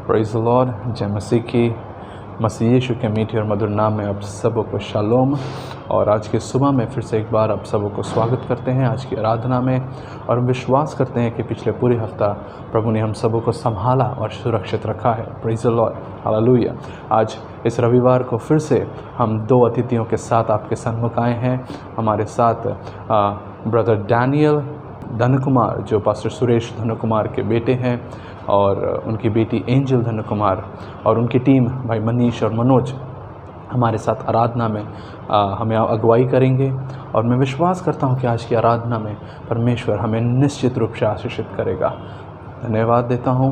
Praise the Lord. जय मसीह की। मसीह यीशु के मीठे और मधुर नाम में आप सबों को शालोम। और आज की सुबह में फिर से एक बार आप सबों को स्वागत करते हैं आज की आराधना में। और हम विश्वास करते हैं कि पिछले पूरे हफ्ता प्रभु ने हम सबों को संभाला और सुरक्षित रखा है। Praise the Lord, hallelujah. आज इस रविवार को फिर से हम दो अतिथियों के साथ आपके सन्मुख आए हैं। हमारे साथ ब्रदर डैनियल धनकुमार जो पास्टर सुरेश धनकुमार के बेटे हैं, और उनकी बेटी एंजल धनकुमार और उनकी टीम भाई मनीष और मनोज हमारे साथ आराधना में हमें अगुवाई करेंगे। और मैं विश्वास करता हूं कि आज की आराधना में परमेश्वर हमें निश्चित रूप से आशीषित करेगा। धन्यवाद देता हूं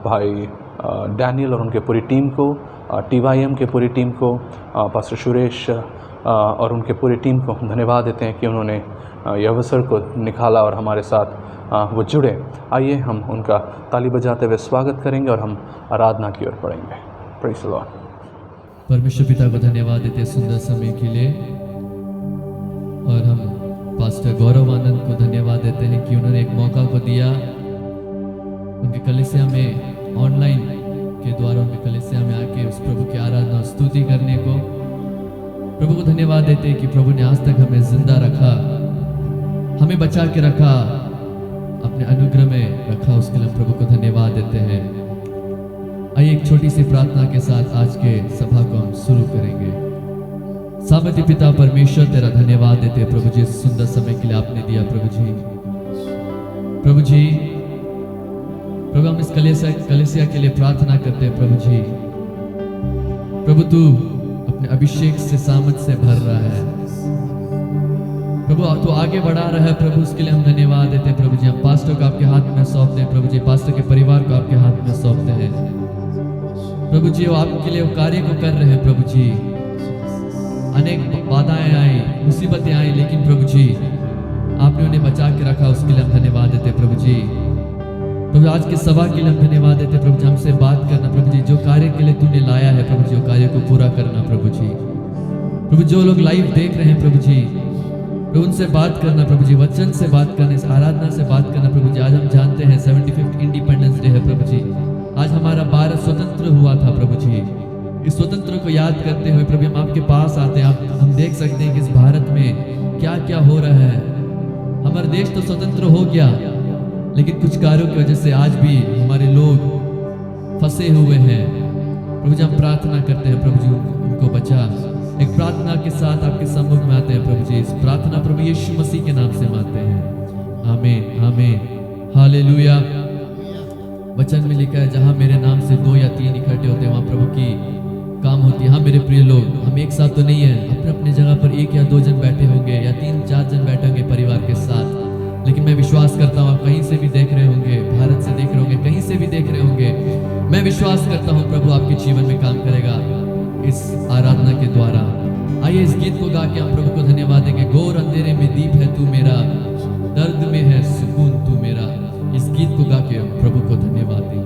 भाई डैनियल और उनके पूरी टीम को, TYM के पूरी टीम को, पास्टर सुरेश और उनके पूरी टीम को धन्यवाद देते हैं कि उन्होंने यह अवसर को निकाला और हमारे साथ वो जुड़े। आइए हम उनका ताली बजाते हुए स्वागत करेंगे और हम आराधना की ओर बढ़ेंगे। Praise the Lord. परमेश्वर पिता को धन्यवाद देते हैं सुंदर समय के लिए, और हम पास्टर गौरव आनंद को धन्यवाद देते हैं कि उन्होंने एक मौका को दिया उनके कलीसिया में ऑनलाइन के द्वारा उनके कलीसिया में आके उस प्रभु की आराधना और स्तुति करने को। प्रभु को धन्यवाद देते हैं कि प्रभु ने आज तक हमें जिंदा रखा, हमें बचा के रखा, अपने अनुग्रह में रखा। उसके लिए प्रभु को धन्यवाद देते हैं। आइए एक छोटी सी प्रार्थना के साथ आज के सभा को हम शुरू करेंगे। सामर्थ्य पिता परमेश्वर तेरा धन्यवाद देते हैं प्रभु जी, इस सुंदर समय के लिए आपने दिया प्रभु जी। प्रभु जी, प्रभु हम इस कलीसिया के लिए प्रार्थना करते हैं प्रभु जी। प्रभु तू अपने अभिषेक से सामर्थ से भर रहा है प्रभु, तो आगे बढ़ा रहा है प्रभु, उसके लिए हम धन्यवाद देते हैं प्रभु जी। हम पास्टर को आपके हाथ में सौंपते हैं प्रभु जी, पास्टर के परिवार को आपके हाथ में सौंपते हैं प्रभु जी। वो आपके लिए वो कार्य को कर रहे हैं प्रभु जी। अनेक बाधाएं आई, मुसीबतें आई, लेकिन प्रभु जी आपने उन्हें बचा के रखा, उसके लिए हम धन्यवाद देते हैं प्रभु जी। प्रभु आज की सभा के लिए हम धन्यवाद देते हैं प्रभु जी। हमसे बात करना प्रभु जी, जो कार्य के लिए तूने लाया है प्रभु जी, वो कार्य को पूरा करना प्रभु जी। प्रभु जो लोग लाइव देख रहे हैं प्रभु जी, उनसे बात करना प्रभु जी, वचन से बात करना, इस आराधना से बात करना प्रभु जी। आज हम जानते हैं 75th इंडिपेंडेंस डे है प्रभु जी। आज हमारा भारत स्वतंत्र हुआ था प्रभु जी। इस स्वतंत्र को याद करते हुए प्रभु हम आपके पास आते हैं। हम देख सकते हैं कि इस भारत में क्या क्या हो रहा है। हमारा देश तो स्वतंत्र हो गया, लेकिन कुछ कार्यों की वजह से आज भी हमारे लोग फंसे हुए हैं प्रभु जी। हम प्रार्थना करते हैं प्रभु जी, उनको बचा। एक प्रार्थना के साथ आपके सम्मुख में आते हैं प्रभु जी। इस प्रार्थना प्रभु यीशु मसीह के नाम से मांगते हैं, आमीन आमीन हालेलुया। वचन में लिखा है, जहां मेरे नाम से 2 या 3 इकट्ठे होते हैं वहां प्रभु की काम होती है। हाँ मेरे प्रिय लोग, हम एक साथ तो नहीं है, अपने अपने जगह पर 1 या 2 जन बैठे होंगे या 3-4 जन बैठे होंगे परिवार के साथ, लेकिन मैं विश्वास करता हूँ आप कहीं से भी देख रहे होंगे, भारत से देख रहे होंगे, कहीं से भी देख रहे होंगे। मैं विश्वास करता हूँ प्रभु आपके जीवन में काम करेगा इस आराधना के द्वारा। आइए इस गीत को गा के हम प्रभु को धन्यवाद देंगे। घोर अंधेरे में दीप है तू मेरा, दर्द में है सुकून तू मेरा। इस गीत को गा के हम प्रभु को धन्यवाद देंगे।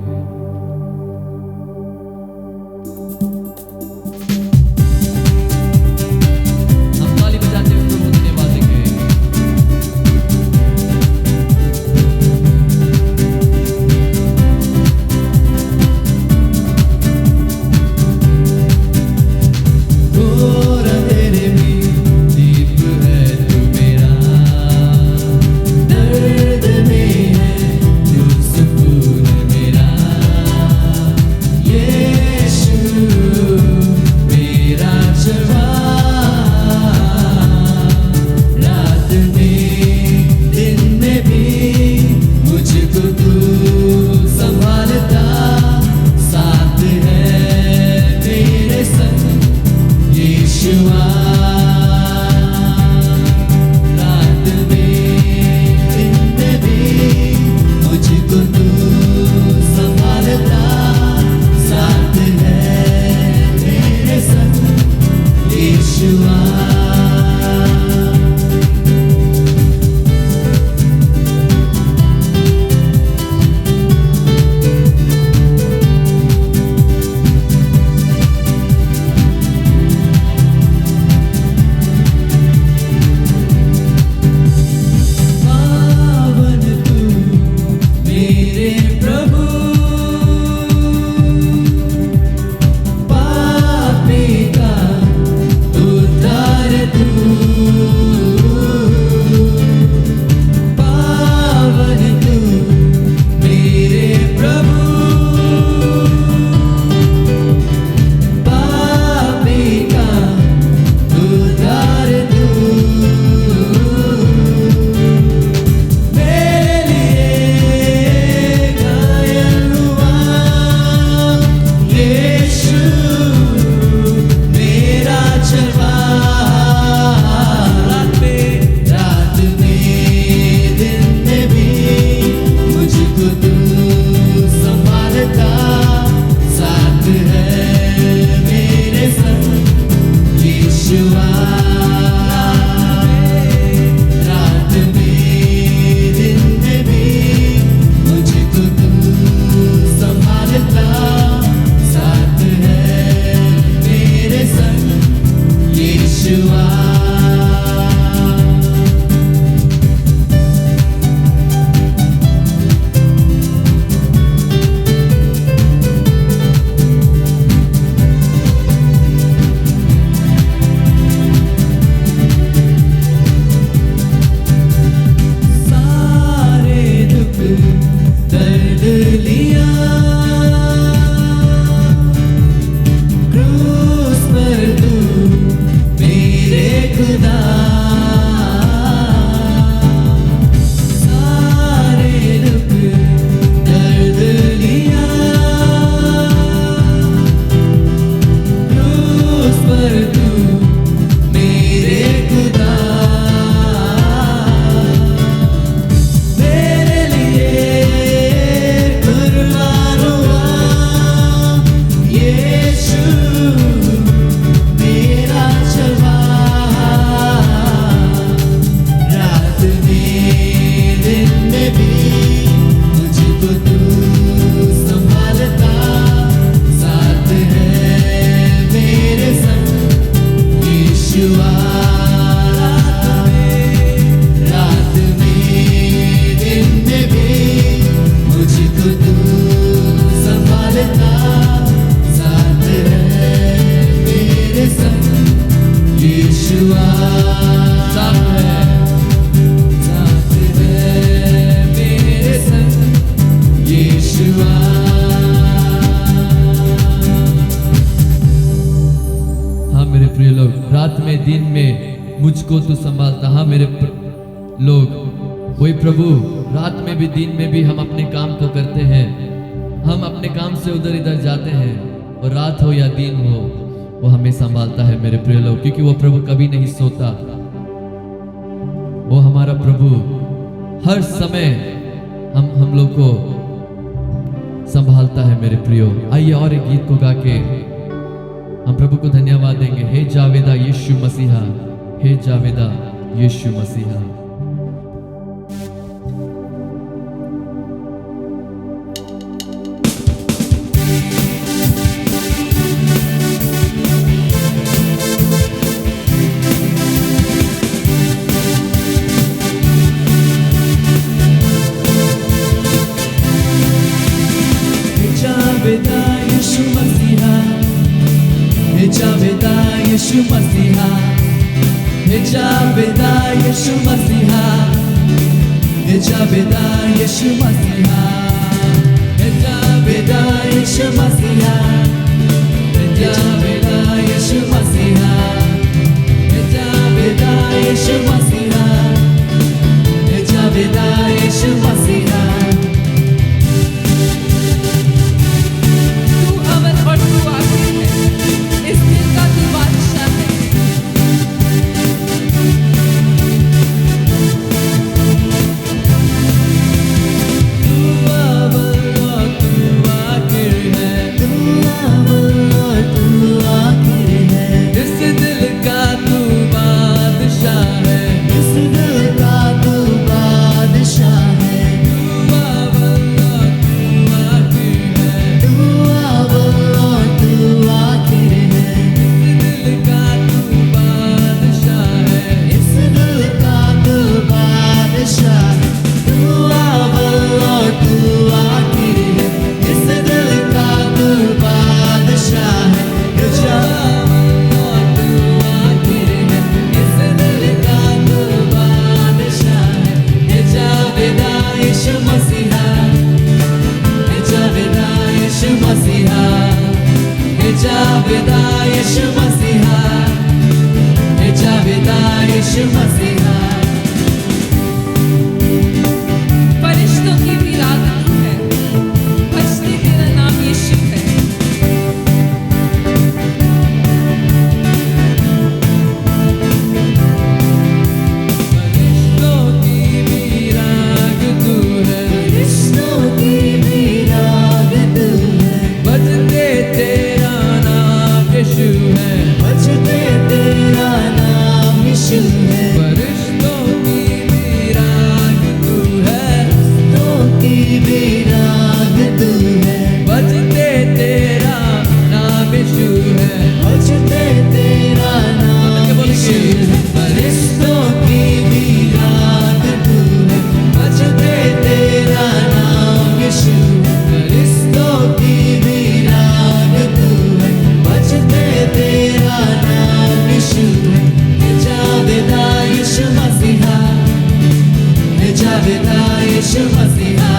रात में दिन में मुझको तू संभालता। हाँ मेरे लोग, वही प्रभु रात में भी दिन में भी हम अपने काम को करते हैं, हम अपने काम से उधर इधर जाते हैं, और रात हो या दिन हो वो हमें संभालता है मेरे प्रिय लोग, क्योंकि वो प्रभु कभी नहीं सोता। वो हमारा प्रभु हर समय हम लोग को संभालता है मेरे प्रियो। आइए और एक गीत को गा के हम प्रभु को धन्यवाद देंगे। हे जावेदा यीशु मसीहा, हे जावेदा यीशु मसीहा। यीशु मसीहा, हे जावेदा यीशु मसीहा, हे जावेदा यीशु मसीहा, हे जावेदा यीशु मसीहा, हे जावेदा यीशु मसीहा, हे जावेदा यीशु मसीहा, हे जावेदा यीशु मसीहा। तू अमर और तू आखिर है, इस दिल का तू बादशाह है। तू अव्वल और तू आखिर है, तू अव्वल और तू आखिर है। इस दिल का तू बादशाह है, इस दिल का तू बादशाह है। तू अव्वल और तू आखिर है, तू अव्वल और तू आखिर है। इस दिल का तू बादशाह है, इस दिल का तू बादशाह है। तू अव्वल और तू आखिर है, इस दिल का तू बादशाह है। हे जावेदा और तू आखिर है, इस दिल का तू बादशाह है। हे जावेदा यीशु मसीहा, हे जावेदा यीशु मसीहा, हे जावेदा यीशु मसीहा, हे जावेदा यीशु मसीहा। फरिश्तों की भी रात तू है, भजते तेरा नाम यीशु है। फरिश्तों की भी राग तू है, फरिश्तों की भी राग तू है। भजते तेरा नाम यीशु है, भजते तेरा नाम यीशु है। फरिश्तों की भी राग तू है, फरिश्तों की भी राग तू है। भजते तेरा नाम यीशु है, भजते तेरा नाम यीशु है। फरिश्तों की भी राग तू है, भजते तेरा नाम यीशु है। फरिश्तों की भी राग तू है, भजते तेरा नाम यीशु है। हे जावेदा यीशु मसीहा, हे जावेदा यीशु मसीहा,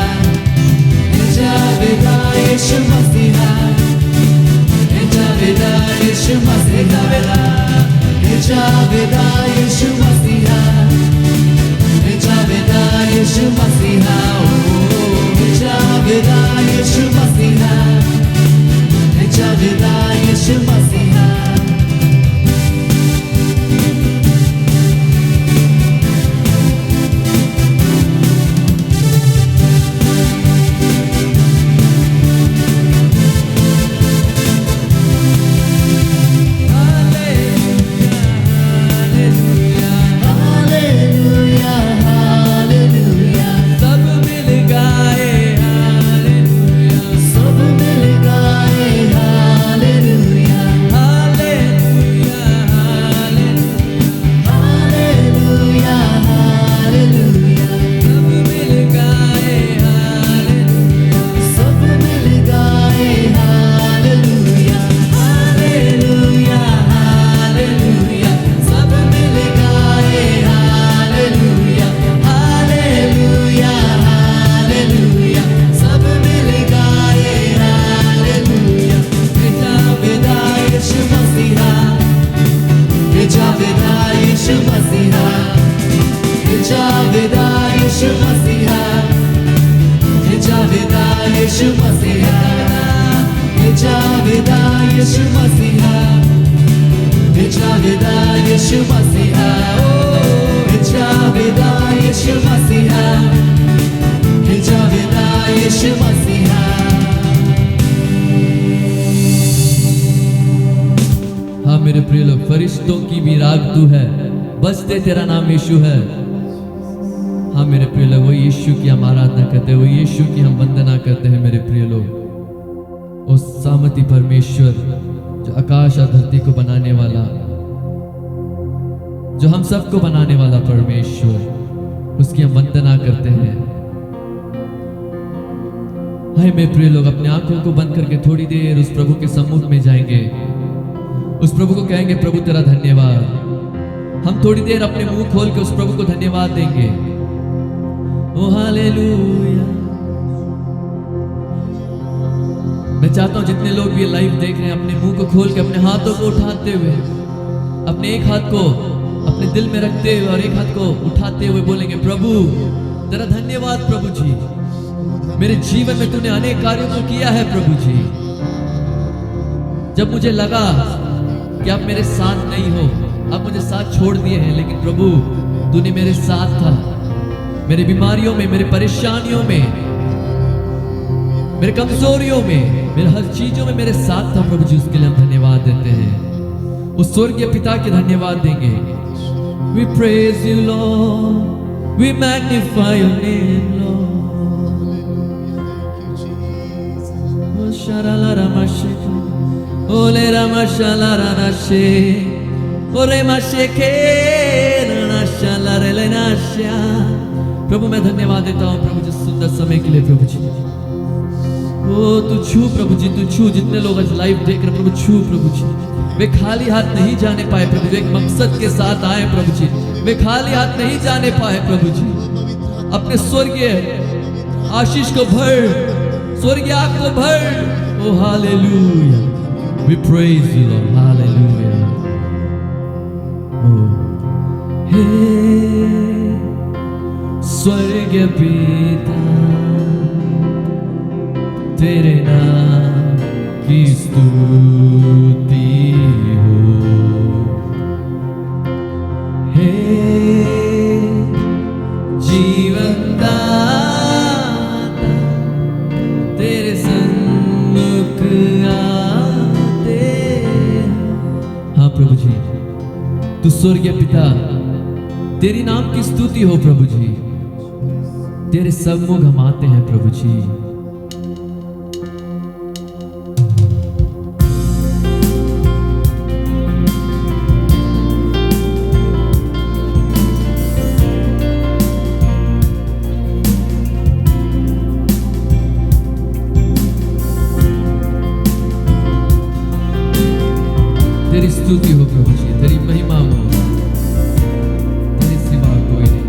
हे जावेदा यीशु मसीहा, हे जावेदा यीशु मसीहा, हे जावेदा यीशु मसीहा, हे जावेदा यीशु मसीहा, हे जावेदा यीशु मसीहा, हे जावेदा यीशु मसीहा। हालेलुया, हालेलुया, सब मिल गाए हालेलुया, सब मिल गाए हालेलुया, हालेलुया, यीशु मसीहा, हे जावेदा यीशु मसीहा, हे जावेदा यीशु मसीहा, हे जावेदा यीशु मसीहा, हे जावेदा यीशु मसीहा। हाँ मेरे प्रिय लोग, फरिश्तों की भी राग तू है, बजते तेरा नाम यीशु है। हाँ मेरे प्रिय लोग, वो यीशु की हम आराधना करते हैं, वो यीशु की हम वंदना करते हैं मेरे प्रिय लोग। उस सामर्थी परमेश्वर जो आकाश और धरती को बनाने वाला, जो हम सबको बनाने वाला परमेश्वर, उसकी हम वंदना करते हैं। हाय मेरे प्रिय लोग, अपने आंखों को बंद करके थोड़ी देर उस प्रभु के सम्मुख में जाएंगे, उस प्रभु को कहेंगे प्रभु तेरा धन्यवाद। हम थोड़ी देर अपने मुंह खोल के उस प्रभु को धन्यवाद देंगे। ओ हालेलुया। मैं चाहता हूं जितने लोग भी लाइव देख रहे हैं, अपने मुंह को खोल के अपने हाथों को उठाते हुए, अपने एक हाथ को अपने दिल में रखते हुए और एक हाथ को उठाते हुए बोलेंगे प्रभु तेरा धन्यवाद। प्रभु जी, मेरे जीवन में तूने अनेक कार्यों को किया है प्रभु जी। जब मुझे लगा कि आप मेरे साथ नहीं हो, आप मुझे साथ छोड़ दिए हैं, लेकिन प्रभु तूने मेरे साथ था, मेरी बीमारियों में, मेरे परेशानियों में, मेरे कमजोरियों में, मेरे हर चीजों में मेरे साथ था प्रभु जी। उसके लिए हम धन्यवाद देते हैं, उस स्वर्गीय पिता के धन्यवाद देंगे। We praise you Lord, we magnify your name Lord। O sharala ramashika, ole ramashala ranashe, ore masheke ranashala relenasha। प्रभु मैं धन्यवाद देता हूँ प्रभु जी सुंदर समय के लिए प्रभु जी। ओ तू छू प्रभु जी, तू छू। जितने लोग आज लाइव देख रहे प्रभु, छू प्रभु जी। वे खाली हाथ नहीं जाने पाए प्रभु जी, एक मकसद के साथ आए प्रभु जी। वे खाली हाथ नहीं जाने पाए प्रभु जी। अपने स्वर्गीय आशीष को भर, स्वर्गीय आग को भर। O hallelujah, we praise you Lord, hallelujah. ओ हे स्वर्गीय पिता, तेरे नाम की स्तुति हो। हे जीवन दाता, तेरे सन्मुख आते। हाँ प्रभु जी, तू स्वर्गीय पिता, तेरी नाम की स्तुति हो प्रभु जी। तेरे सम्मुख हम आते हैं प्रभु जी। तेरी स्तुति हो प्रभु जी, तेरी महिमा हो, तेरे सिवा कोई नहीं।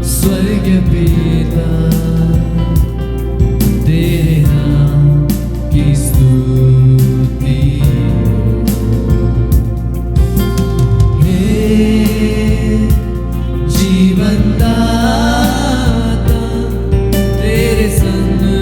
स्वर्गीय पिता, तेरे नाम की स्तुति हो। हे जीवन दाता, तेरे सन्मुख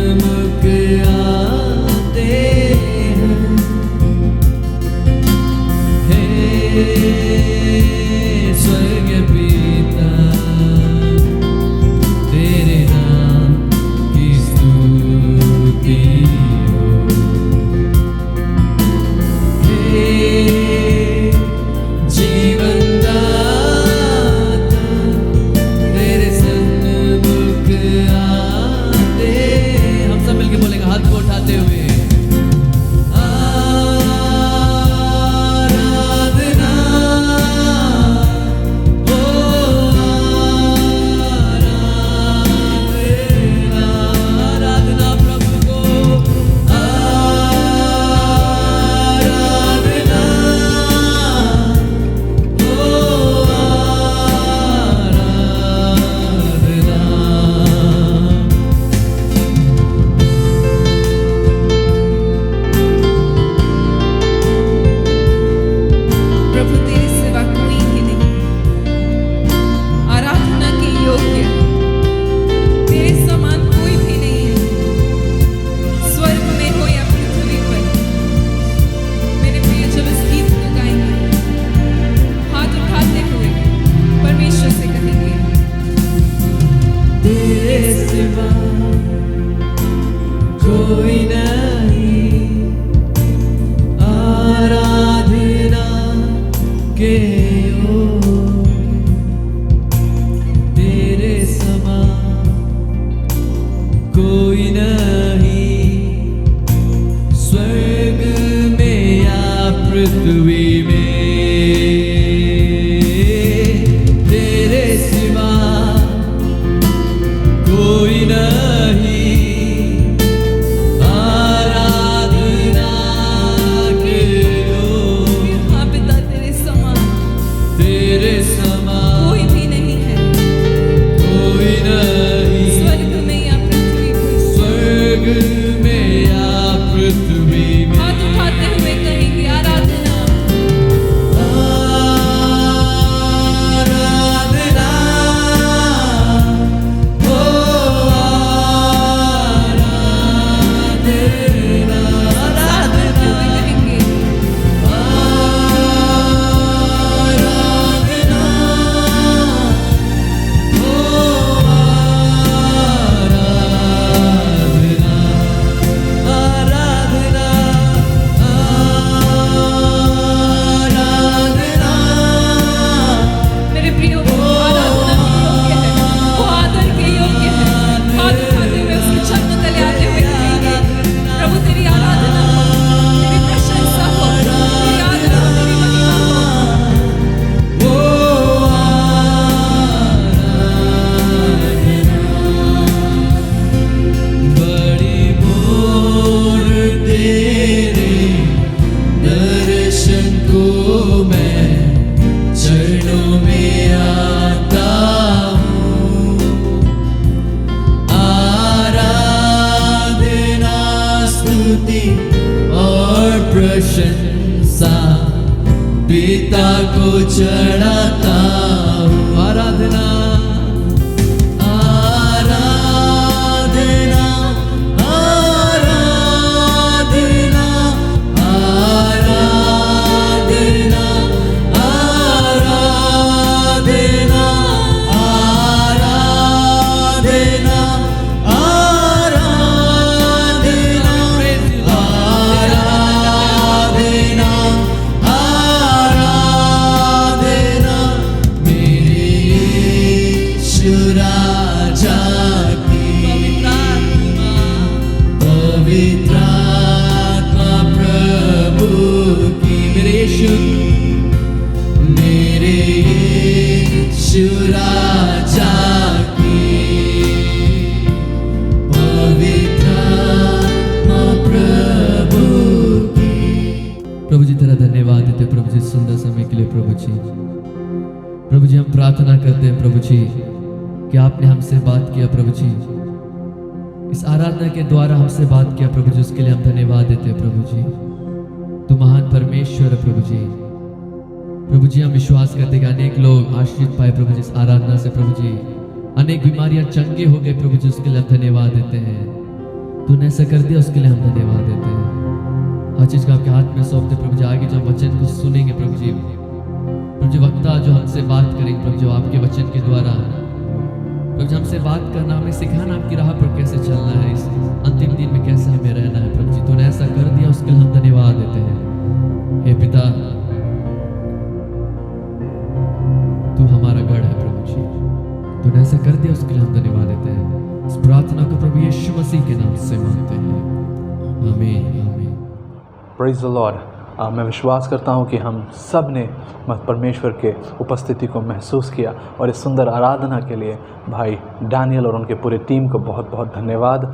चरणों में आता हूँ। आराधना स्तुति और प्रशंसा पिता को चढ़ाता हूँ। आराधना आराधना आराधना आराधना आराधना आराधना आराधना आराधना आराधना मेरे यीशु राजा की। पवित्र आत्मा प्रभु की। मेरे यीशु राजा की। पवित्र आत्मा प्रभु की। प्रभु जी तेरा धन्यवाद देते प्रभु जी सुंदर समय के लिए प्रभु जी। प्रभु जी हम प्रार्थना करते हैं प्रभु जी कि आपने हमसे बात किया प्रभु जी, इस आराधना के द्वारा हमसे बात किया प्रभु जी, उसके लिए हम धन्यवाद देते हैं प्रभु जी। तू महान परमेश्वर है प्रभु जी। प्रभु जी हम विश्वास करते हैं कि अनेक लोग आशीष पाए प्रभु जी इस आराधना से प्रभु जी। अनेक बीमारियां चंगे हो गए प्रभु जी, उसके लिए हम धन्यवाद देते हैं। तूने ऐसा कर दिया उसके लिए हम धन्यवाद देते हैं। हर चीज को आपके हाथ में सौंपते प्रभु जी। आगे जो हम वचन को सुनेंगे प्रभु जी, प्रभु जी वक्ता जो हमसे बात करेंगे प्रभु जी आपके वचन के द्वारा, प्रभु जी हमसे बात करना, हमें सिखाना आपकी राह पर कैसे चलना है, इस अंतिम दिन में कैसे हमें रहना है प्रभु जी। तूने ऐसा कर दिया उसके लिए हम धन्यवाद देते हैं। हे पिता तू हमारा गढ़ है प्रभु जी, तूने ऐसा कर दिया उसके लिए हम धन्यवाद देते हैं। इस प्रार्थना को प्रभु यीशु मसीह के नाम से मांगते हैं, आमीन आमीन। Praise the Lord. मैं विश्वास करता हूँ कि हम सब ने परमेश्वर के उपस्थिति को महसूस किया और इस सुंदर आराधना के लिए भाई डैनियल और उनके पूरे टीम को बहुत बहुत धन्यवाद।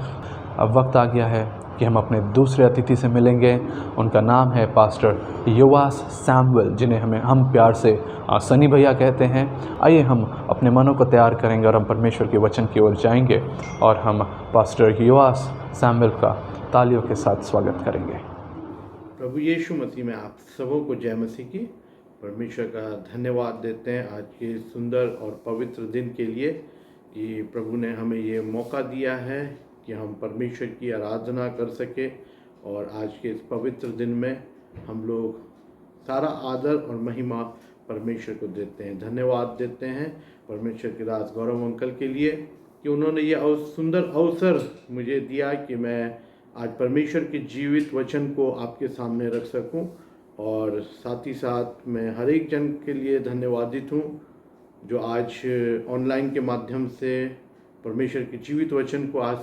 अब वक्त आ गया है कि हम अपने दूसरे अतिथि से मिलेंगे। उनका नाम है पास्टर योआस सैमुअल, जिन्हें हम प्यार से सनी भैया कहते हैं। आइए हम अपने मनों को तैयार करेंगे और हम परमेश्वर के वचन की ओर जाएंगे और हम पास्टर योआस सैमुअल का तालियों के साथ स्वागत करेंगे। प्रभु यीशु मसीह में आप सबों को जय मसीह की। परमेश्वर का धन्यवाद देते हैं आज के सुंदर और पवित्र दिन के लिए कि प्रभु ने हमें ये मौका दिया है कि हम परमेश्वर की आराधना कर सके। और आज के इस पवित्र दिन में हम लोग सारा आदर और महिमा परमेश्वर को देते हैं। धन्यवाद देते हैं परमेश्वर के दास गौरव अंकल के लिए कि उन्होंने ये सुंदर अवसर मुझे दिया कि मैं आज परमेश्वर के जीवित वचन को आपके सामने रख सकूं। और साथ ही साथ मैं हर एक जन के लिए धन्यवादित हूं जो आज ऑनलाइन के माध्यम से परमेश्वर के जीवित वचन को आज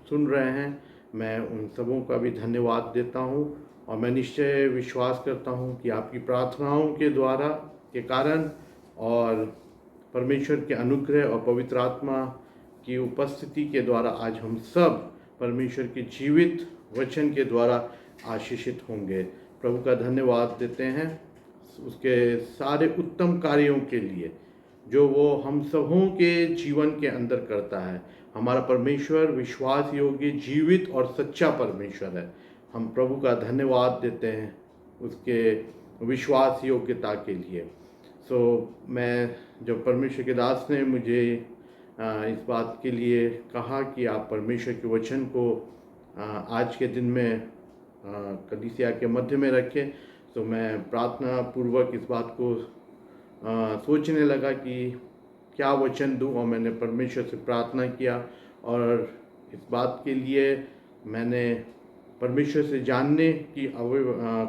सुन रहे हैं। मैं उन सबों का भी धन्यवाद देता हूं और मैं निश्चय विश्वास करता हूं कि आपकी प्रार्थनाओं के द्वारा के कारण और परमेश्वर के अनुग्रह और पवित्र आत्मा की उपस्थिति के द्वारा आज हम सब परमेश्वर के जीवित वचन के द्वारा आशीषित होंगे। प्रभु का धन्यवाद देते हैं उसके सारे उत्तम कार्यों के लिए जो वो हम सबों के जीवन के अंदर करता है। हमारा परमेश्वर विश्वास योग्य, जीवित और सच्चा परमेश्वर है। हम प्रभु का धन्यवाद देते हैं उसके विश्वास योग्यता के लिए। मैं जब परमेश्वर के दास ने मुझे इस बात के लिए कहा कि आप परमेश्वर के वचन को आज के दिन में कलीसिया के मध्य में रखें, तो मैं प्रार्थना पूर्वक इस बात को सोचने लगा कि क्या वचन दूं। और मैंने परमेश्वर से प्रार्थना किया और इस बात के लिए मैंने परमेश्वर से जानने की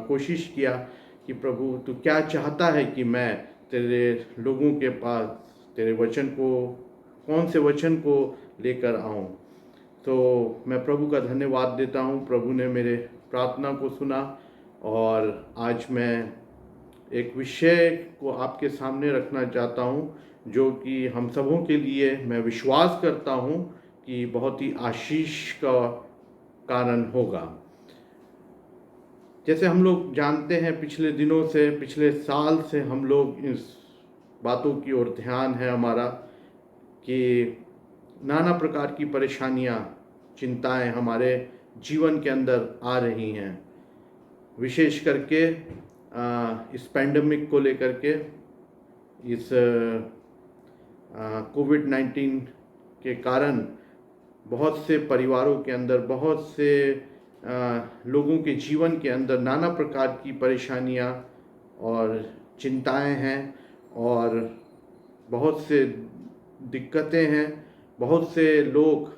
कोशिश किया कि प्रभु तू क्या चाहता है कि मैं तेरे लोगों के पास तेरे वचन को, कौन से वचन को लेकर आऊं। तो मैं प्रभु का धन्यवाद देता हूं। प्रभु ने मेरे प्रार्थना को सुना और आज मैं एक विषय को आपके सामने रखना चाहता हूं जो कि हम सबों के लिए मैं विश्वास करता हूं कि बहुत ही आशीष का कारण होगा। जैसे हम लोग जानते हैं पिछले दिनों से, पिछले साल से हम लोग इस बातों की ओर ध्यान है हमारा कि नाना प्रकार की परेशानियां, चिंताएं हमारे जीवन के अंदर आ रही हैं, विशेष करके इस पैंडमिक को लेकर के, इस कोविड-19 के कारण बहुत से परिवारों के अंदर, बहुत से लोगों के जीवन के अंदर नाना प्रकार की परेशानियां और चिंताएं हैं और बहुत से दिक्कतें हैं। बहुत से लोग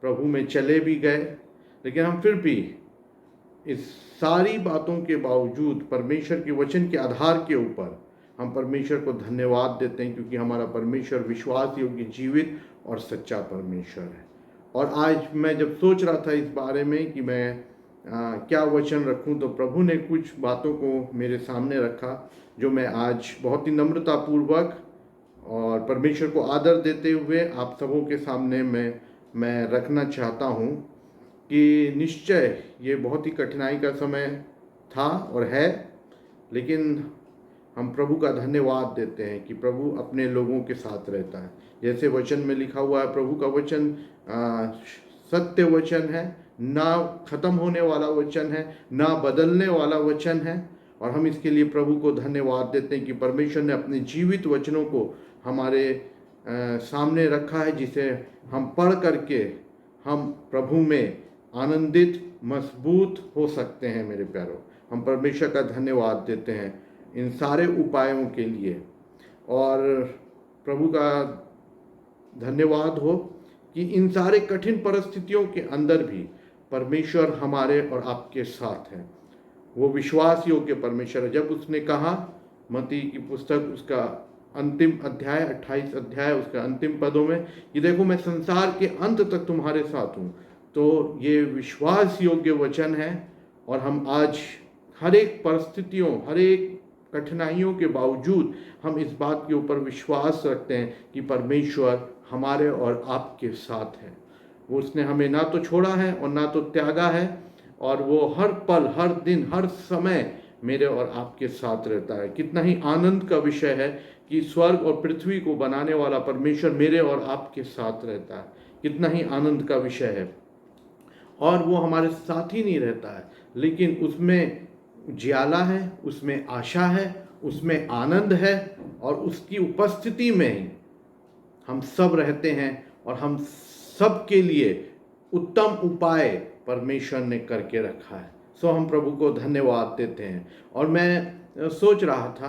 प्रभु में चले भी गए, लेकिन हम फिर भी इस सारी बातों के बावजूद परमेश्वर के वचन के आधार के ऊपर हम परमेश्वर को धन्यवाद देते हैं, क्योंकि हमारा परमेश्वर विश्वास योग्य, जीवित और सच्चा परमेश्वर है। और आज मैं जब सोच रहा था इस बारे में कि मैं क्या वचन रखूं, तो प्रभु ने कुछ बातों को मेरे सामने रखा जो मैं आज बहुत ही नम्रतापूर्वक और परमेश्वर को आदर देते हुए आप सबों के सामने मैं रखना चाहता हूं कि निश्चय ये बहुत ही कठिनाई का समय था और है, लेकिन हम प्रभु का धन्यवाद देते हैं कि प्रभु अपने लोगों के साथ रहता है। जैसे वचन में लिखा हुआ है, प्रभु का वचन सत्य वचन है, ना ख़त्म होने वाला वचन है, ना बदलने वाला वचन है। और हम इसके लिए प्रभु को धन्यवाद देते हैं कि परमेश्वर ने अपने जीवित वचनों को हमारे सामने रखा है, जिसे हम पढ़ करके हम प्रभु में आनंदित, मजबूत हो सकते हैं। मेरे प्यारों, हम परमेश्वर का धन्यवाद देते हैं इन सारे उपायों के लिए, और प्रभु का धन्यवाद हो कि इन सारे कठिन परिस्थितियों के अंदर भी परमेश्वर हमारे और आपके साथ है। वो विश्वास योग्य परमेश्वर है। जब उसने कहा, मत्ती की पुस्तक उसका अंतिम अध्याय 28 अध्याय उसका अंतिम पदों में, कि देखो मैं संसार के अंत तक तुम्हारे साथ हूँ, तो ये विश्वास योग्य वचन है। और हम आज हर एक परिस्थितियों, हर एक कठिनाइयों के बावजूद हम इस बात के ऊपर विश्वास रखते हैं कि परमेश्वर हमारे और आपके साथ है। वो उसने हमें ना तो छोड़ा है और ना तो त्यागा है, और वो हर पल, हर दिन, हर समय मेरे और आपके साथ रहता है। कितना ही आनंद का विषय है कि स्वर्ग और पृथ्वी को बनाने वाला परमेश्वर मेरे और आपके साथ रहता है। कितना ही आनंद का विषय है। और वो हमारे साथ ही नहीं रहता है, लेकिन उसमें उजियाला है, उसमें आशा है, उसमें आनंद है, और उसकी उपस्थिति में ही हम सब रहते हैं। और हम सब के लिए उत्तम उपाय परमेश्वर ने करके रखा है। सो हम प्रभु को धन्यवाद देते हैं। और मैं सोच रहा था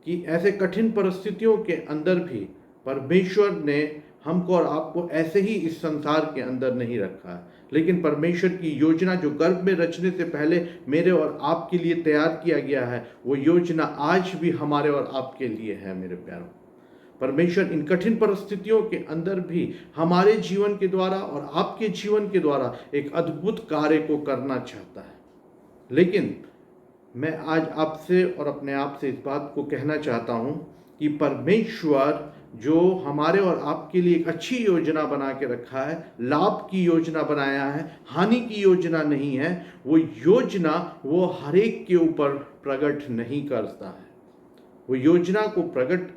कि ऐसे कठिन परिस्थितियों के अंदर भी परमेश्वर ने हमको और आपको ऐसे ही इस संसार के अंदर नहीं रखा है, लेकिन परमेश्वर की योजना जो गर्भ में रचने से पहले मेरे और आपके लिए तैयार किया गया है, वो योजना आज भी हमारे और आपके लिए है। मेरे प्यारों, परमेश्वर इन कठिन परिस्थितियों के अंदर भी हमारे जीवन के द्वारा और आपके जीवन के द्वारा एक अद्भुत कार्य को करना चाहता है। लेकिन मैं आज आपसे और अपने आप से इस बात को कहना चाहता हूं कि परमेश्वर जो हमारे और आपके लिए एक अच्छी योजना बना के रखा है, लाभ की योजना बनाया है, हानि की योजना नहीं है, वो योजना वो हर एक के ऊपर प्रकट नहीं करता है। वो योजना को प्रकट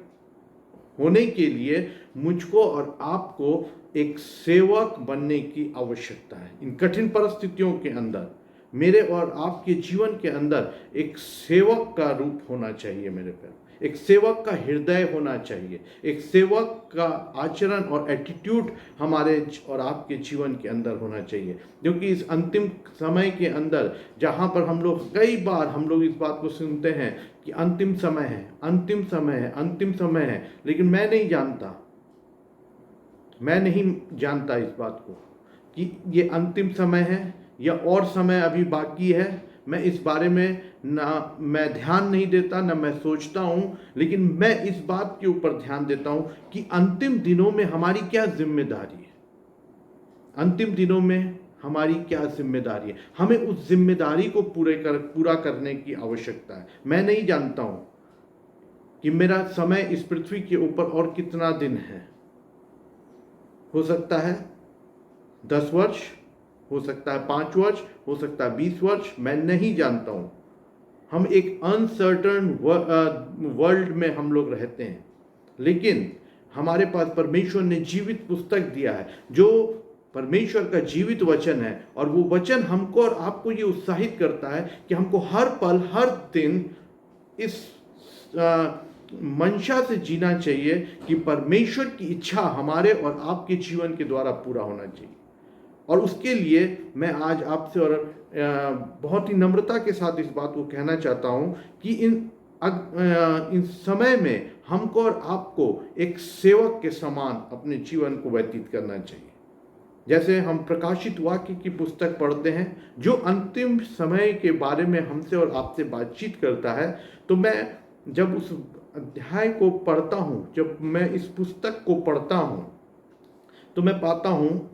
होने के लिए मुझको और आपको एक सेवक बनने की आवश्यकता है। इन कठिन परिस्थितियों के अंदर मेरे और आपके जीवन के अंदर एक सेवक का रूप होना चाहिए। मेरे प्यारे, एक सेवक का हृदय होना चाहिए, एक सेवक का आचरण और एटीट्यूड हमारे और आपके जीवन के अंदर होना चाहिए। क्योंकि इस अंतिम समय के अंदर जहाँ पर हम लोग कई बार हम लोग इस बात को सुनते हैं कि अंतिम समय है, अंतिम समय है, अंतिम समय है, लेकिन मैं नहीं जानता इस बात को कि ये अंतिम समय है या और समय अभी बाकी है। मैं इस बारे में ना मैं ध्यान नहीं देता, ना मैं सोचता हूँ, लेकिन मैं इस बात के ऊपर ध्यान देता हूँ कि अंतिम दिनों में हमारी क्या जिम्मेदारी है। अंतिम दिनों में हमारी क्या जिम्मेदारी है, हमें उस जिम्मेदारी को पूरा करने की आवश्यकता है। मैं नहीं जानता हूँ कि मेरा समय इस पृथ्वी के ऊपर और कितना दिन है। हो सकता है 10 वर्ष, हो सकता है 5 वर्ष, हो सकता है 20 वर्ष, मैं नहीं जानता हूँ। हम एक अनसर्टन वर्ल्ड में हम लोग रहते हैं। लेकिन हमारे पास परमेश्वर ने जीवित पुस्तक दिया है जो परमेश्वर का जीवित वचन है, और वो वचन हमको और आपको ये उत्साहित करता है कि हमको हर पल हर दिन इस मंशा से जीना चाहिए कि परमेश्वर की इच्छा हमारे और आपके जीवन के द्वारा पूरा होना चाहिए। और उसके लिए मैं आज आपसे और बहुत ही नम्रता के साथ इस बात को कहना चाहता हूँ कि इन समय में हमको और आपको एक सेवक के समान अपने जीवन को व्यतीत करना चाहिए। जैसे हम प्रकाशित वाक्य की पुस्तक पढ़ते हैं जो अंतिम समय के बारे में हमसे और आपसे बातचीत करता है, तो मैं जब उस अध्याय को पढ़ता हूँ, जब मैं इस पुस्तक को पढ़ता हूँ, तो मैं पाता हूँ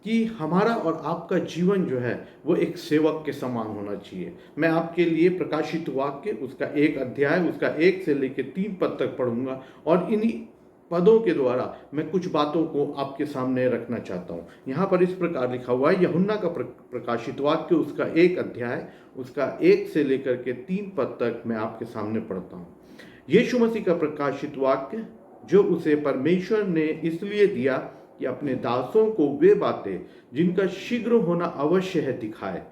कि हमारा और आपका जीवन जो है वो एक सेवक के समान होना चाहिए। मैं आपके लिए प्रकाशित वाक्य उसका 1 अध्याय उसका 1 से लेकर 3 पद तक पढ़ूंगा, और इन्हीं पदों के द्वारा मैं कुछ बातों को आपके सामने रखना चाहता हूँ। यहाँ पर इस प्रकार लिखा हुआ है, यूहन्ना का प्रकाशित वाक्य उसका 1 अध्याय उसका 1 से लेकर के 3 पद तक मैं आपके सामने पढ़ता हूँ। यीशु मसीह का प्रकाशित वाक्य जो उसे परमेश्वर ने इसलिए दिया कि अपने दासों को वे बातें जिनका शीघ्र होना अवश्य है दिखाए,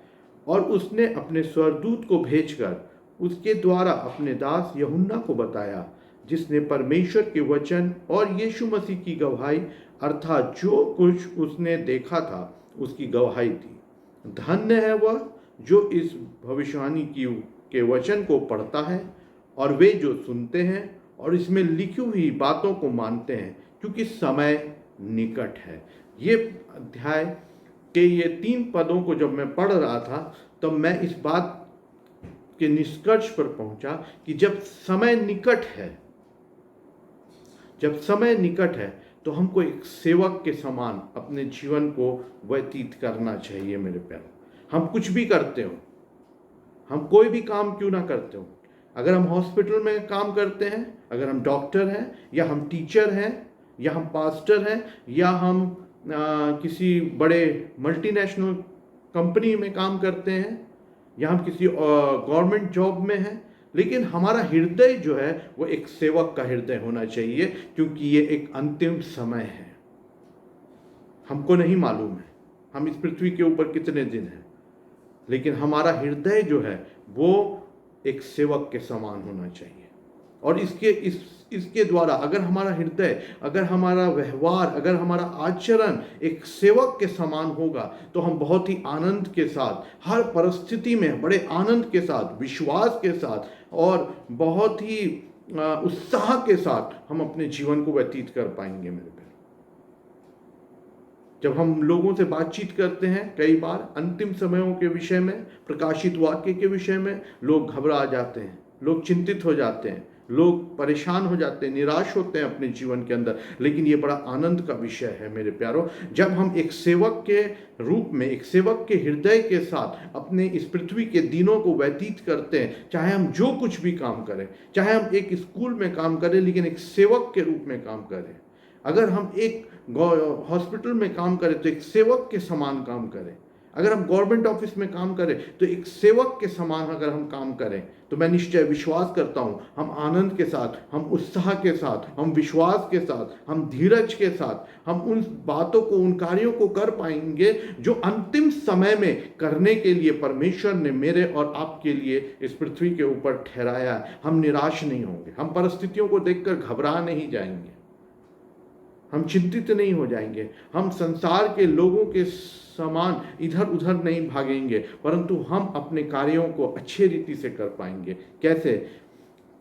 और उसने अपने स्वर्गदूत को भेजकर उसके द्वारा अपने दास यूहन्ना को बताया, जिसने परमेश्वर के वचन और यीशु मसीह की गवाही अर्थात जो कुछ उसने देखा था उसकी गवाही दी। धन्य है वह जो इस भविष्यवाणी के वचन को पढ़ता है और वे जो सुनते हैं और इसमें लिखी हुई बातों को मानते हैं, क्योंकि समय निकट है। ये अध्याय के ये 3 पदों को जब मैं पढ़ रहा था तब मैं इस बात के निष्कर्ष पर पहुंचा कि जब समय निकट है तो हमको एक सेवक के समान अपने जीवन को व्यतीत करना चाहिए। मेरे प्यारों, हम कुछ भी करते हो, हम कोई भी काम क्यों ना करते हो, अगर हम हॉस्पिटल में काम करते हैं, अगर हम डॉक्टर हैं, या हम टीचर हैं, या हम पास्टर हैं, या हम किसी बड़े मल्टीनेशनल कंपनी में काम करते हैं, या हम किसी गवर्नमेंट जॉब में हैं, लेकिन हमारा हृदय जो है वो एक सेवक का हृदय होना चाहिए, क्योंकि ये एक अंतिम समय है। हमको नहीं मालूम है हम इस पृथ्वी के ऊपर कितने दिन हैं, लेकिन हमारा हृदय जो है वो एक सेवक के समान होना चाहिए। और इसके द्वारा अगर हमारा हृदय, अगर हमारा व्यवहार, अगर हमारा आचरण एक सेवक के समान होगा, तो हम बहुत ही आनंद के साथ, हर परिस्थिति में बड़े आनंद के साथ, विश्वास के साथ और बहुत ही उत्साह के साथ हम अपने जीवन को व्यतीत कर पाएंगे। मेरे प्यारे, जब हम लोगों से बातचीत करते हैं, कई बार अंतिम समयों के विषय में, प्रकाशित वाक्य के विषय में, लोग घबरा जाते हैं, लोग चिंतित हो जाते हैं, लोग परेशान हो जाते हैं, निराश होते हैं अपने जीवन के अंदर। लेकिन ये बड़ा आनंद का विषय है मेरे प्यारों, जब हम एक सेवक के रूप में, एक सेवक के हृदय के साथ अपने इस पृथ्वी के दिनों को व्यतीत करते हैं। चाहे हम जो कुछ भी काम करें, चाहे हम एक स्कूल में काम करें, लेकिन एक सेवक के रूप में काम करें। अगर हम एक हॉस्पिटल में काम करें तो एक सेवक के समान काम करें। अगर हम गवर्नमेंट ऑफिस में काम करें तो एक सेवक के समान अगर हम काम करें, तो मैं निश्चय विश्वास करता हूं हम आनंद के साथ, हम उत्साह के साथ, हम विश्वास के साथ, हम धीरज के साथ हम उन बातों को, उन कार्यों को कर पाएंगे जो अंतिम समय में करने के लिए परमेश्वर ने मेरे और आपके लिए इस पृथ्वी के ऊपर ठहराया है। हम निराश नहीं होंगे, हम परिस्थितियों को देखकर घबरा नहीं जाएंगे, हम चिंतित नहीं हो जाएंगे, हम संसार के लोगों के समान इधर उधर नहीं भागेंगे, परंतु हम अपने कार्यों को अच्छे रीति से कर पाएंगे। कैसे?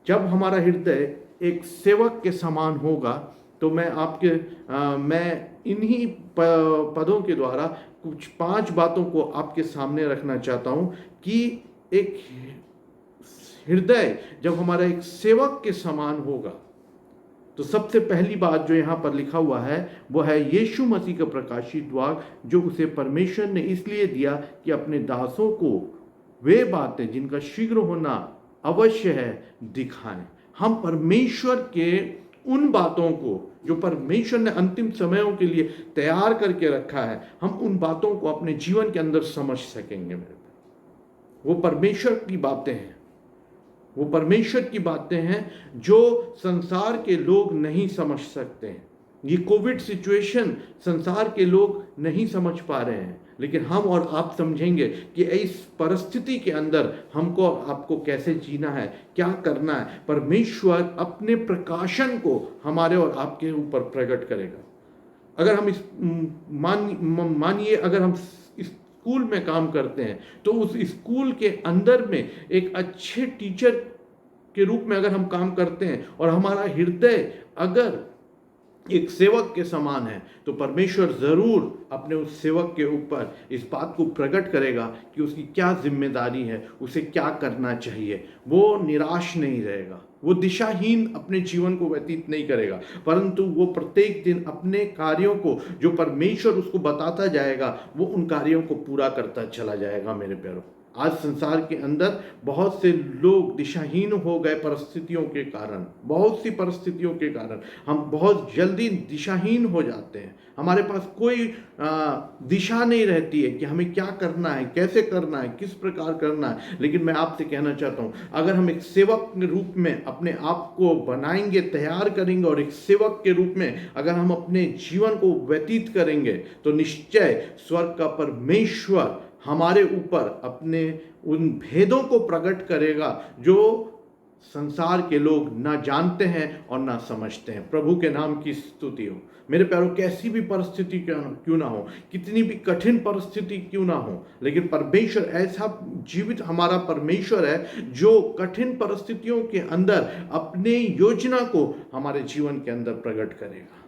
जब हमारा हृदय एक सेवक के समान होगा, तो मैं इन्हीं पदों के द्वारा कुछ 5 बातों को आपके सामने रखना चाहता हूं कि एक हृदय जब हमारा एक सेवक के समान होगा, तो सबसे पहली बात जो यहाँ पर लिखा हुआ है वो है यीशु मसीह का प्रकाशित वाक्य जो उसे परमेश्वर ने इसलिए दिया कि अपने दासों को वे बातें जिनका शीघ्र होना अवश्य है दिखाएं। हम परमेश्वर के उन बातों को जो परमेश्वर ने अंतिम समयों के लिए तैयार करके रखा है, हम उन बातों को अपने जीवन के अंदर समझ सकेंगे। मेरे वो परमेश्वर की बातें हैं, वो परमेश्वर की बातें हैं जो संसार के लोग नहीं समझ सकते हैं। ये कोविड सिचुएशन संसार के लोग नहीं समझ पा रहे हैं, लेकिन हम और आप समझेंगे कि इस परिस्थिति के अंदर हमको और आपको कैसे जीना है, क्या करना है। परमेश्वर अपने प्रकाशन को हमारे और आपके ऊपर प्रकट करेगा। अगर हम मानिए अगर हम स्कूल में काम करते हैं तो उस स्कूल के अंदर में एक अच्छे टीचर के रूप में अगर हम काम करते हैं और हमारा हृदय अगर एक सेवक के समान है, तो परमेश्वर जरूर अपने उस सेवक के ऊपर इस बात को प्रकट करेगा कि उसकी क्या जिम्मेदारी है, उसे क्या करना चाहिए। वो निराश नहीं रहेगा, वो दिशाहीन अपने जीवन को व्यतीत नहीं करेगा, परंतु वो प्रत्येक दिन अपने कार्यों को जो परमेश्वर उसको बताता जाएगा वो उन कार्यों को पूरा करता चला जाएगा। मेरे प्यारों, आज संसार के अंदर बहुत से लोग दिशाहीन हो गए परिस्थितियों के कारण, बहुत सी परिस्थितियों के कारण हम बहुत जल्दी दिशाहीन हो जाते हैं। हमारे पास कोई दिशा नहीं रहती है कि हमें क्या करना है, कैसे करना है, किस प्रकार करना है। लेकिन मैं आपसे कहना चाहता हूँ, अगर हम एक सेवक के रूप में अपने आप को बनाएंगे, तैयार करेंगे और एक सेवक के रूप में अगर हम अपने जीवन को व्यतीत करेंगे, तो निश्चय स्वर्ग का परमेश्वर हमारे ऊपर अपने उन भेदों को प्रकट करेगा जो संसार के लोग ना जानते हैं और ना समझते हैं। प्रभु के नाम की स्तुति हो। मेरे प्यारों, कैसी भी परिस्थिति क्यों ना हो, कितनी भी कठिन परिस्थिति क्यों ना हो, लेकिन परमेश्वर ऐसा जीवित हमारा परमेश्वर है जो कठिन परिस्थितियों के अंदर अपने योजना को हमारे जीवन के अंदर प्रकट करेगा।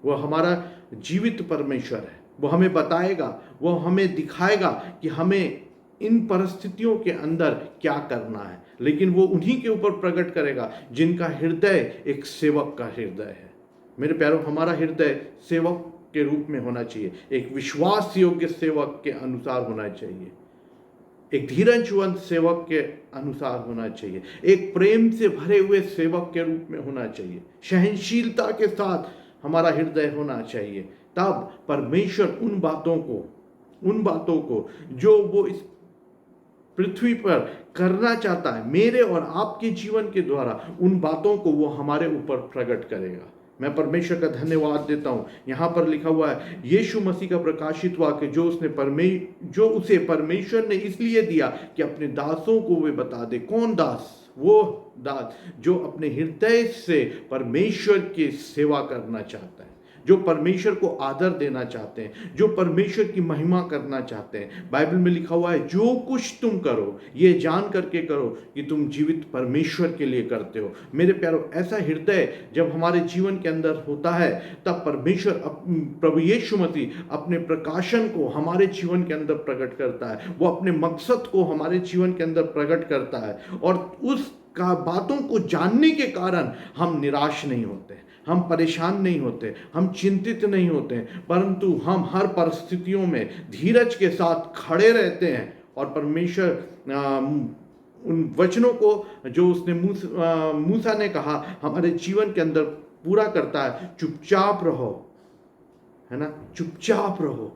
वो हमारा जीवित परमेश्वर है। वो हमें बताएगा, वो हमें दिखाएगा कि हमें इन परिस्थितियों के अंदर क्या करना है, लेकिन वो उन्हीं के ऊपर प्रकट करेगा जिनका हृदय एक सेवक का हृदय है। मेरे प्यारों, हमारा हृदय सेवक के रूप में होना चाहिए, एक विश्वास योग्य सेवक के अनुसार होना चाहिए, एक धीरजवंत सेवक के अनुसार होना चाहिए, एक प्रेम से भरे हुए सेवक के रूप में होना चाहिए, सहनशीलता के साथ हमारा हृदय होना चाहिए। तब परमेश्वर उन बातों को जो वो इस पृथ्वी पर करना चाहता है मेरे और आपके जीवन के द्वारा, उन बातों को वो हमारे ऊपर प्रकट करेगा। मैं परमेश्वर का धन्यवाद देता हूँ। यहाँ पर लिखा हुआ है, यीशु मसीह का प्रकाशित वाक्य जो उसे परमेश्वर ने इसलिए दिया कि अपने दासों को वे बता दे। कौन दास? वो दास जो अपने हृदय से परमेश्वर की सेवा करना चाहता है, जो परमेश्वर को आदर देना चाहते हैं, जो परमेश्वर की महिमा करना चाहते हैं। बाइबल में लिखा हुआ है, जो कुछ तुम करो ये जान करके करो कि तुम जीवित परमेश्वर के लिए करते हो। मेरे प्यारों, ऐसा हृदय जब हमारे जीवन के अंदर होता है, तब परमेश्वर प्रभु यीशु मसीह अपने प्रकाशन को हमारे जीवन के अंदर प्रकट करता है। वो अपने मकसद को हमारे जीवन के अंदर प्रकट करता है, और उस बातों को जानने के कारण हम निराश नहीं होते, हम परेशान नहीं होते, हम चिंतित नहीं होते, परंतु हम हर परिस्थितियों में धीरज के साथ खड़े रहते हैं और परमेश्वर उन वचनों को जो उसने मूसा ने कहा हमारे जीवन के अंदर पूरा करता है। चुपचाप रहो, है ना, चुपचाप रहो,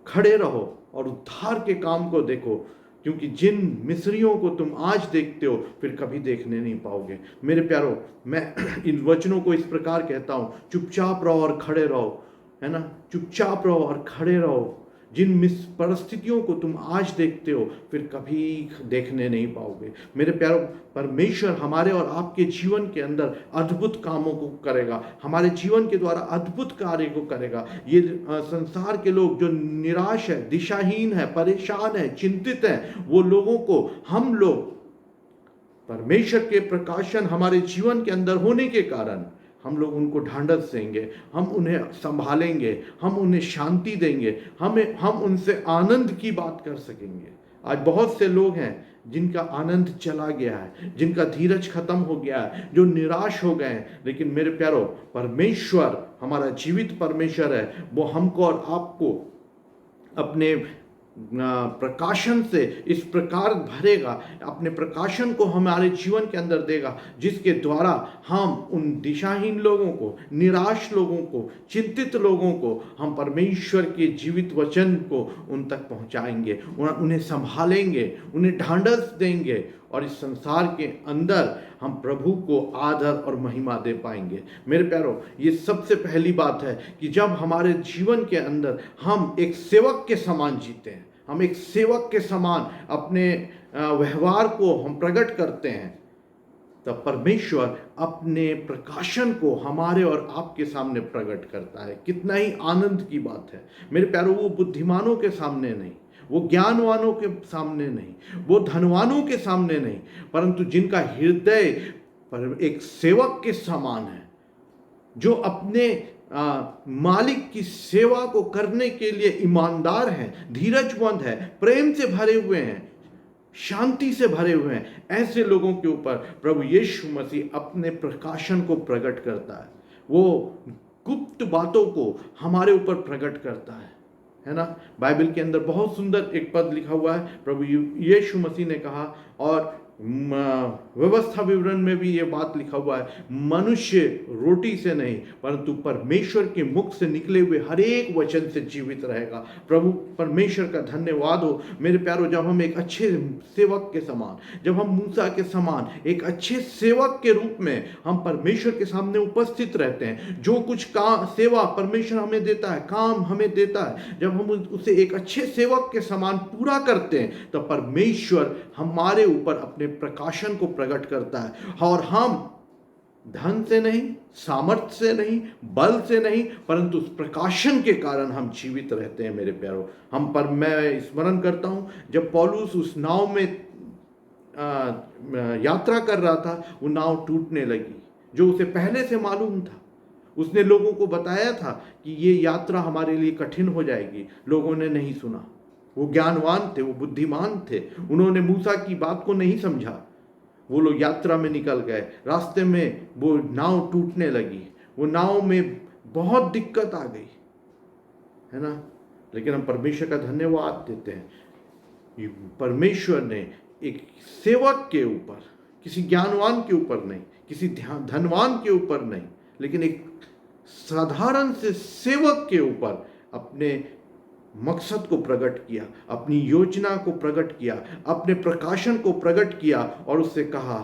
खड़े रहो और उद्धार के काम को देखो, क्योंकि जिन मिस्रियों को तुम आज देखते हो फिर कभी देखने नहीं पाओगे। मेरे प्यारों, मैं इन वचनों को इस प्रकार कहता हूँ, चुपचाप रहो और खड़े रहो, है ना, चुपचाप रहो और खड़े रहो। जिन परिस्थितियों को तुम आज देखते हो फिर कभी देखने नहीं पाओगे। मेरे प्यारों, परमेश्वर हमारे और आपके जीवन के अंदर अद्भुत कामों को करेगा, हमारे जीवन के द्वारा अद्भुत कार्य को करेगा। ये संसार के लोग जो निराश है, दिशाहीन है, परेशान है, चिंतित है, वो लोगों को हम लोग परमेश्वर के प्रकाशन हमारे जीवन के अंदर होने के कारण हम लोग उनको ढांढस देंगे, हम उन्हें संभालेंगे, हम उन्हें शांति देंगे, हम उनसे आनंद की बात कर सकेंगे। आज बहुत से लोग हैं जिनका आनंद चला गया है, जिनका धीरज खत्म हो गया है, जो निराश हो गए हैं। लेकिन मेरे प्यारों, परमेश्वर हमारा जीवित परमेश्वर है, वो हमको और आपको अपने प्रकाशन से इस प्रकार भरेगा, अपने प्रकाशन को हमारे जीवन के अंदर देगा, जिसके द्वारा हम उन दिशाहीन लोगों को, निराश लोगों को, चिंतित लोगों को हम परमेश्वर के जीवित वचन को उन तक पहुंचाएंगे, उन्हें संभालेंगे, उन्हें ढांढस देंगे और इस संसार के अंदर हम प्रभु को आदर और महिमा दे पाएंगे। मेरे प्यारों, ये सबसे पहली बात है कि जब हमारे जीवन के अंदर हम एक सेवक के समान जीते हैं, हम एक सेवक के समान अपने व्यवहार को हम प्रकट करते हैं, तब परमेश्वर अपने प्रकाशन को हमारे और आपके सामने प्रकट करता है। कितना ही आनंद की बात है मेरे प्यारों। वो बुद्धिमानों के सामने नहीं, वो ज्ञानवानों के सामने नहीं, वो धनवानों के सामने नहीं, परंतु जिनका हृदय पर एक सेवक के समान है, जो अपने मालिक की सेवा को करने के लिए ईमानदार हैं, धीरजवंत है, प्रेम से भरे हुए हैं, शांति से भरे हुए हैं, ऐसे लोगों के ऊपर प्रभु यीशु मसीह अपने प्रकाशन को प्रकट करता है। वो गुप्त बातों को हमारे ऊपर प्रकट करता है ना। बाइबल के अंदर बहुत सुंदर एक पद लिखा हुआ है, प्रभु यीशु मसीह ने कहा, और व्यवस्था विवरण में भी ये बात लिखा हुआ है, मनुष्य रोटी से नहीं परंतु परमेश्वर के मुख से निकले हुए हर एक वचन से जीवित रहेगा। प्रभु परमेश्वर का धन्यवाद हो मेरे प्यारों। जब हम एक अच्छे सेवक के समान, जब हम मूसा के समान एक अच्छे सेवक के रूप में हम परमेश्वर के सामने उपस्थित रहते हैं, जो कुछ काम सेवा परमेश्वर हमें देता है, काम हमें देता है, जब हम उसे एक अच्छे सेवक के समान पूरा करते हैं, तो परमेश्वर हमारे ऊपर अपने प्रकाशन को प्रकट करता है। और हम धन से नहीं, सामर्थ्य से नहीं, बल से नहीं, परंतु उस प्रकाशन के कारण हम जीवित रहते हैं मेरे प्यारों। मैं स्मरण करता हूं, जब पौलुस उस नाव में यात्रा कर रहा था, वो नाव टूटने लगी, जो उसे पहले से मालूम था। उसने लोगों को बताया था कि ये यात्रा हमारे लिए कठिन हो जाएगी, लोगों ने नहीं सुना। वो ज्ञानवान थे, वो बुद्धिमान थे, उन्होंने मूसा की बात को नहीं समझा। वो लोग यात्रा में निकल गए, रास्ते में वो नाव टूटने लगी, वो नाव में बहुत दिक्कत आ गई, है ना। लेकिन हम परमेश्वर का धन्यवाद देते हैं, परमेश्वर ने एक सेवक के ऊपर, किसी ज्ञानवान के ऊपर नहीं, किसी धनवान के ऊपर नहीं, लेकिन एक साधारण से सेवक के ऊपर अपने मकसद को प्रकट किया, अपनी योजना को प्रकट किया, अपने प्रकाशन को प्रकट किया और उससे कहा,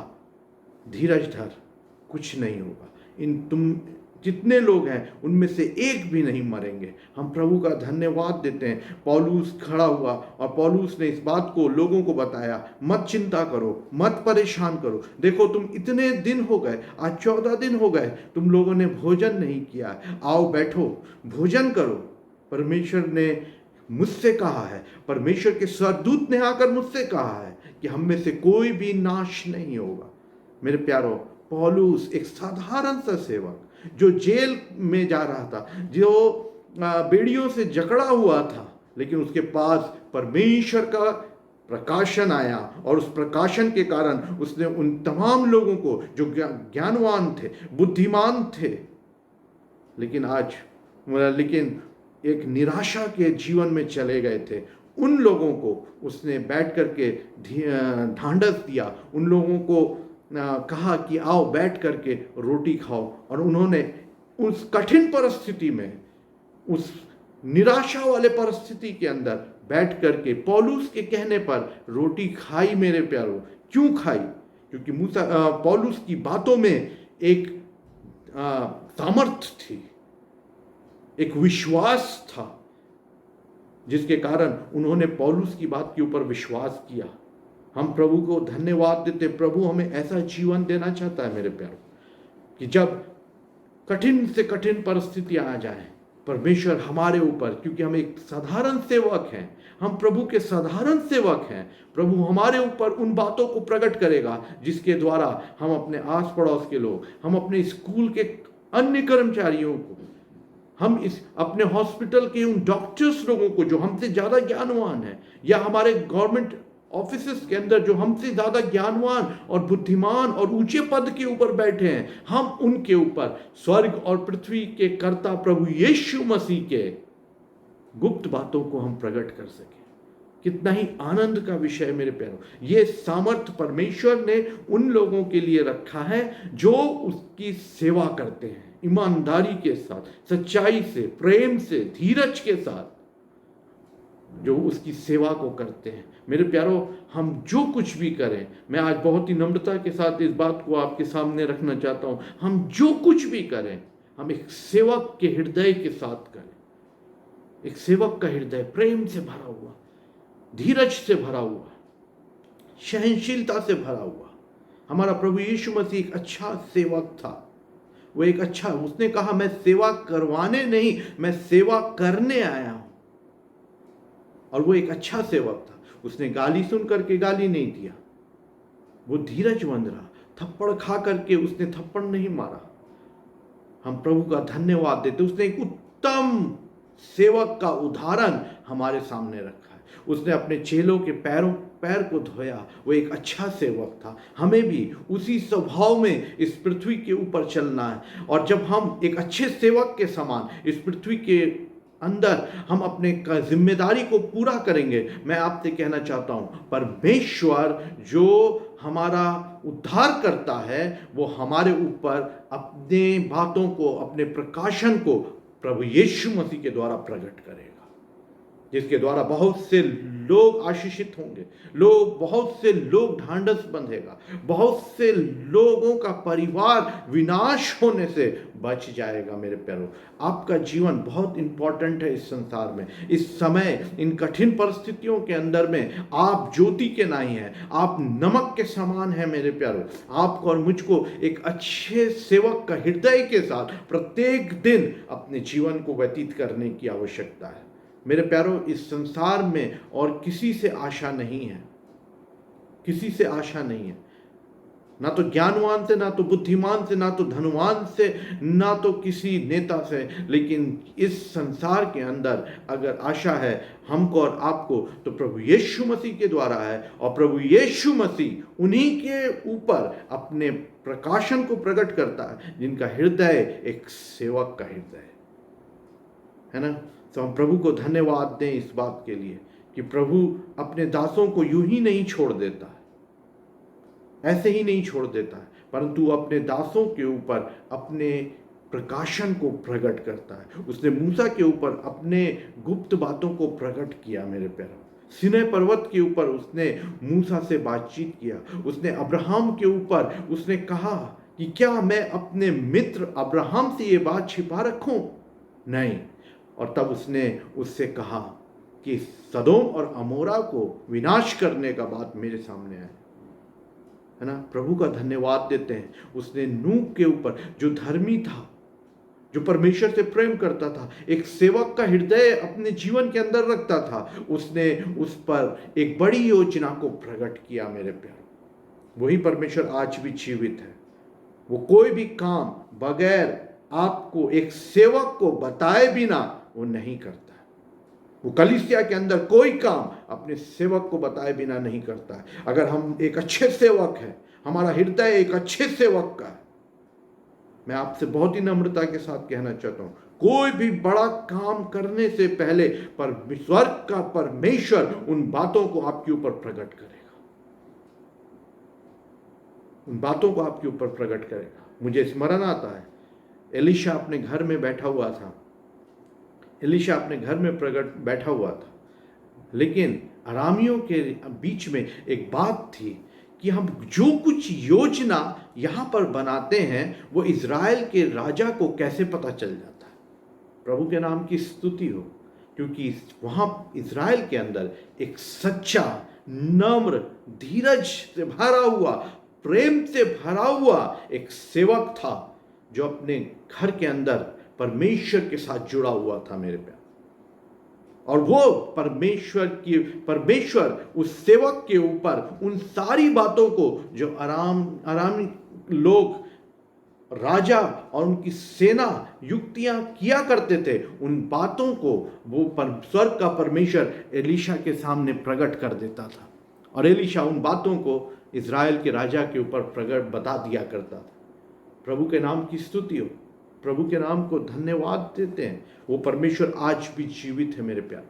धीरज धर, कुछ नहीं होगा, तुम जितने लोग हैं उनमें से एक भी नहीं मरेंगे। हम प्रभु का धन्यवाद देते हैं। पौलुस खड़ा हुआ और पौलुस ने इस बात को लोगों को बताया, मत चिंता करो, मत परेशान करो, देखो तुम इतने दिन हो गए, आज 14 दिन हो गए, तुम लोगों ने भोजन नहीं किया, आओ बैठो भोजन करो। परमेश्वर ने मुझसे कहा है, परमेश्वर के स्वर्गदूत ने आकर मुझसे कहा है कि हम में से कोई भी नाश नहीं होगा। मेरे प्यारों, पौलुस एक साधारण सा सेवक जो जेल में जा रहा था, जो बेड़ियों से जकड़ा हुआ था, लेकिन उसके पास परमेश्वर का प्रकाशन आया और उस प्रकाशन के कारण उसने उन तमाम लोगों को जो ज्ञानवान थे, बुद्धिमान थे, लेकिन एक निराशा के जीवन में चले गए थे, उन लोगों को उसने बैठ करके ढांढस दिया, उन लोगों को कहा कि आओ बैठ करके रोटी खाओ। और उन्होंने उस कठिन परिस्थिति में, उस निराशा वाले परिस्थिति के अंदर बैठ करके पौलुस के कहने पर रोटी खाई। मेरे प्यारों, क्यों खाई? क्योंकि पौलुस की बातों में एक सामर्थ्य थी, एक विश्वास था, जिसके कारण उन्होंने पौलुस की बात के ऊपर विश्वास किया। हम प्रभु को धन्यवाद देते, प्रभु हमें ऐसा जीवन देना चाहता है मेरे प्यारों, कि जब कठिन से कठिन परिस्थितियां आ जाएं, परमेश्वर हमारे ऊपर, क्योंकि हम एक साधारण सेवक हैं, हम प्रभु के साधारण सेवक हैं, प्रभु हमारे ऊपर उन बातों को प्रकट करेगा जिसके द्वारा हम अपने आस पड़ोस के लोग, हम अपने स्कूल के अन्य कर्मचारियों को, हम अपने हॉस्पिटल के उन डॉक्टर्स लोगों को जो हमसे ज़्यादा ज्ञानवान हैं, या हमारे गवर्नमेंट ऑफिसेस के अंदर जो हमसे ज़्यादा ज्ञानवान और बुद्धिमान और ऊंचे पद के ऊपर बैठे हैं, हम उनके ऊपर स्वर्ग और पृथ्वी के कर्ता प्रभु यीशु मसीह के गुप्त बातों को हम प्रकट कर सकें। कितना ही आनंद का विषय है मेरे प्यारों। ये सामर्थ परमेश्वर ने उन लोगों के लिए रखा है जो उसकी सेवा करते हैं, ईमानदारी के साथ, सच्चाई से, प्रेम से, धीरज के साथ, जो उसकी सेवा को करते हैं। मेरे प्यारों, हम जो कुछ भी करें, मैं आज बहुत ही नम्रता के साथ इस बात को आपके सामने रखना चाहता हूं, हम जो कुछ भी करें, हम एक सेवक के हृदय के साथ करें। एक सेवक का हृदय प्रेम से भरा हुआ, धीरज से भरा हुआ, सहनशीलता से भरा हुआ। हमारा प्रभु यीशु मसीह एक अच्छा सेवक था। वो एक अच्छा, उसने कहा मैं सेवा करवाने नहीं, मैं सेवा करने आया हूं। और वो एक अच्छा सेवक था। उसने गाली सुन करके गाली नहीं दिया, वो धीरजमंद रहा। थप्पड़ खा करके उसने थप्पड़ नहीं मारा। हम प्रभु का धन्यवाद देते। उसने एक उत्तम सेवक का उदाहरण हमारे सामने रखा है। उसने अपने चेलों के पैर को धोया। वो एक अच्छा सेवक था। हमें भी उसी स्वभाव में इस पृथ्वी के ऊपर चलना है। और जब हम एक अच्छे सेवक के समान इस पृथ्वी के अंदर हम अपने जिम्मेदारी को पूरा करेंगे, मैं आपसे कहना चाहता हूं, परमेश्वर जो हमारा उद्धार करता है, वो हमारे ऊपर अपने बातों को, अपने प्रकाशन को प्रभु यीशु मसीह के द्वारा प्रकट करेगा, जिसके द्वारा बहुत से लोग आशीषित होंगे, बहुत से लोग ढांढस बंधेगा, बहुत से लोगों का परिवार विनाश होने से बच जाएगा। मेरे प्यारों, आपका जीवन बहुत इंपॉर्टेंट है इस संसार में। इस समय इन कठिन परिस्थितियों के अंदर में आप ज्योति के नहीं हैं, आप नमक के समान हैं। मेरे प्यारों, आपको और मुझको एक अच्छे सेवक का हृदय के साथ प्रत्येक दिन अपने जीवन को व्यतीत करने की आवश्यकता है। मेरे प्यारों, इस संसार में और किसी से आशा नहीं है, किसी से आशा नहीं है, ना तो ज्ञानवान से, ना तो बुद्धिमान से, ना तो धनवान से, ना तो किसी नेता से। लेकिन इस संसार के अंदर अगर आशा है हमको और आपको, तो प्रभु यीशु मसीह के द्वारा है। और प्रभु यीशु मसीह उन्हीं के ऊपर अपने प्रकाशन को प्रकट करता है, जिनका हृदय एक सेवक का हृदय है ना। तो हम प्रभु को धन्यवाद दें इस बात के लिए कि प्रभु अपने दासों को यूं ही नहीं छोड़ देता है, ऐसे ही नहीं छोड़ देता है, परंतु अपने दासों के ऊपर अपने प्रकाशन को प्रकट करता है। उसने मूसा के ऊपर अपने गुप्त बातों को प्रकट किया। मेरे प्यारों, सीनै पर्वत के ऊपर उसने मूसा से बातचीत किया। उसने अब्राहम के ऊपर उसने कहा कि क्या मैं अपने मित्र अब्राहम से ये बात छिपा रखूं? नहीं। और तब उसने उससे कहा कि सदोम और अमोरा को विनाश करने का बात मेरे सामने है ना। प्रभु का धन्यवाद देते हैं। उसने नूह के ऊपर, जो धर्मी था, जो परमेश्वर से प्रेम करता था, एक सेवक का हृदय अपने जीवन के अंदर रखता था, उसने उस पर एक बड़ी योजना को प्रकट किया। मेरे प्यारे, वही परमेश्वर आज भी जीवित है। वो कोई भी काम बगैर आपको एक सेवक को बताए बिना वो नहीं करता है। वो कलीसिया के अंदर कोई काम अपने सेवक को बताए बिना नहीं करता है। अगर हम एक अच्छे सेवक हैं, हमारा हृदय एक अच्छे सेवक का है, मैं आपसे बहुत ही नम्रता के साथ कहना चाहता हूं, कोई भी बड़ा काम करने से पहले स्वर्ग का परमेश्वर उन बातों को आपके ऊपर प्रकट करेगा, उन बातों को आपके ऊपर प्रकट करेगा। मुझे स्मरण आता है, एलीशा अपने घर में बैठा हुआ था, एलीशा अपने घर में बैठा हुआ था, लेकिन अरामियों के बीच में एक बात थी कि हम जो कुछ योजना यहाँ पर बनाते हैं वो इज़राइल के राजा को कैसे पता चल जाता है। प्रभु के नाम की स्तुति हो, क्योंकि वहाँ इज़राइल के अंदर एक सच्चा, नम्र, धीरज से भरा हुआ, प्रेम से भरा हुआ एक सेवक था, जो अपने घर के अंदर परमेश्वर के साथ जुड़ा हुआ था। मेरे प्यार, और वो परमेश्वर उस सेवक के ऊपर उन सारी बातों को जो आरामी लोग, राजा और उनकी सेना युक्तियां किया करते थे, उन बातों को वो स्वर्ग का परमेश्वर एलीशा के सामने प्रकट कर देता था। और एलीशा उन बातों को इज़राइल के राजा के ऊपर प्रकट बता दिया करता था। प्रभु के नाम की स्तुति हो, प्रभु के नाम को धन्यवाद देते हैं। वो परमेश्वर आज भी जीवित है। मेरे प्यार,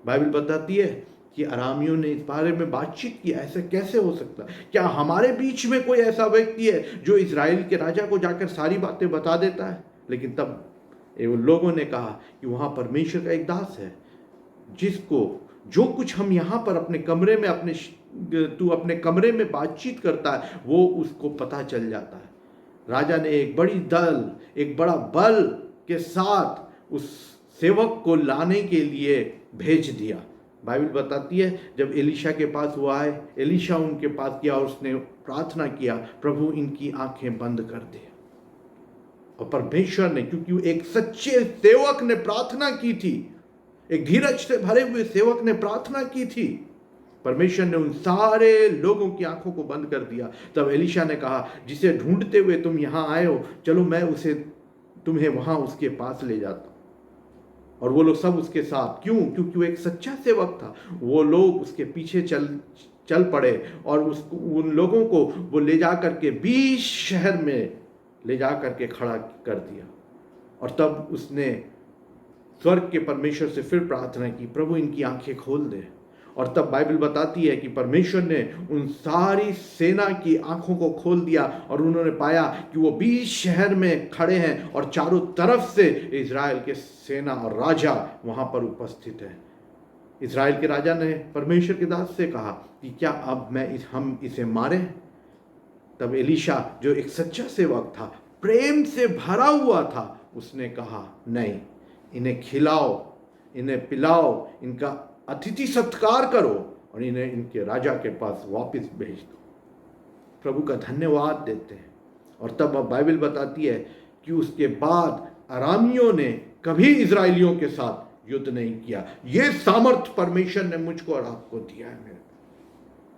बाइबल बताती है कि अरामियों ने इस बारे में बातचीत की, ऐसा कैसे हो सकता है? क्या हमारे बीच में कोई ऐसा व्यक्ति है जो इजराइल के राजा को जाकर सारी बातें बता देता है? लेकिन तब लोगों ने कहा कि वहाँ परमेश्वर का एक दास है जिसको जो कुछ हम यहाँ पर अपने कमरे में अपने कमरे में बातचीत करता है वो उसको पता चल जाता है। राजा ने एक बड़ा बल के साथ उस सेवक को लाने के लिए भेज दिया। बाइबल बताती है जब एलीशा के पास वो आए, एलीशा उनके पास गया और उसने प्रार्थना किया, प्रभु इनकी आंखें बंद कर दे। और परमेश्वर ने, क्योंकि एक सच्चे सेवक ने प्रार्थना की थी, एक धीरज से भरे हुए सेवक ने प्रार्थना की थी, परमेश्वर ने उन सारे लोगों की आंखों को बंद कर दिया। तब एलीशा ने कहा, जिसे ढूंढते हुए तुम यहां आए हो, चलो मैं तुम्हें वहां उसके पास ले जाता हूं। और वो लोग सब उसके साथ, क्यों? क्योंकि वो एक सच्चा सेवक था। वो लोग उसके पीछे चल पड़े और उन लोगों को वो ले जा करके 20 शहर में ले जा करके खड़ा कर दिया। और तब उसने स्वर्ग के परमेश्वर से फिर प्रार्थना की, प्रभु इनकी आंखें खोल दे। और तब बाइबल बताती है कि परमेश्वर ने उन सारी सेना की आंखों को खोल दिया और उन्होंने पाया कि वो 20 शहर में खड़े हैं और चारों तरफ से इजराइल के सेना और राजा वहां पर उपस्थित है। इजराइल के राजा ने परमेश्वर के दास से कहा कि क्या अब हम इसे मारें? तब एलीशा, जो एक सच्चा सेवक था, प्रेम से भरा हुआ था, उसने कहा, नहीं, इन्हें खिलाओ, इन्हें पिलाओ, इनका अतिथि सत्कार करो और इन्हें इनके राजा के पास वापस भेज दो। प्रभु का धन्यवाद देते हैं। और तब बाइबल बताती है कि उसके बाद अरामियों ने कभी इजराइलियों के साथ युद्ध नहीं किया। यह सामर्थ्य परमेश्वर ने मुझको और आपको दिया है। मेरे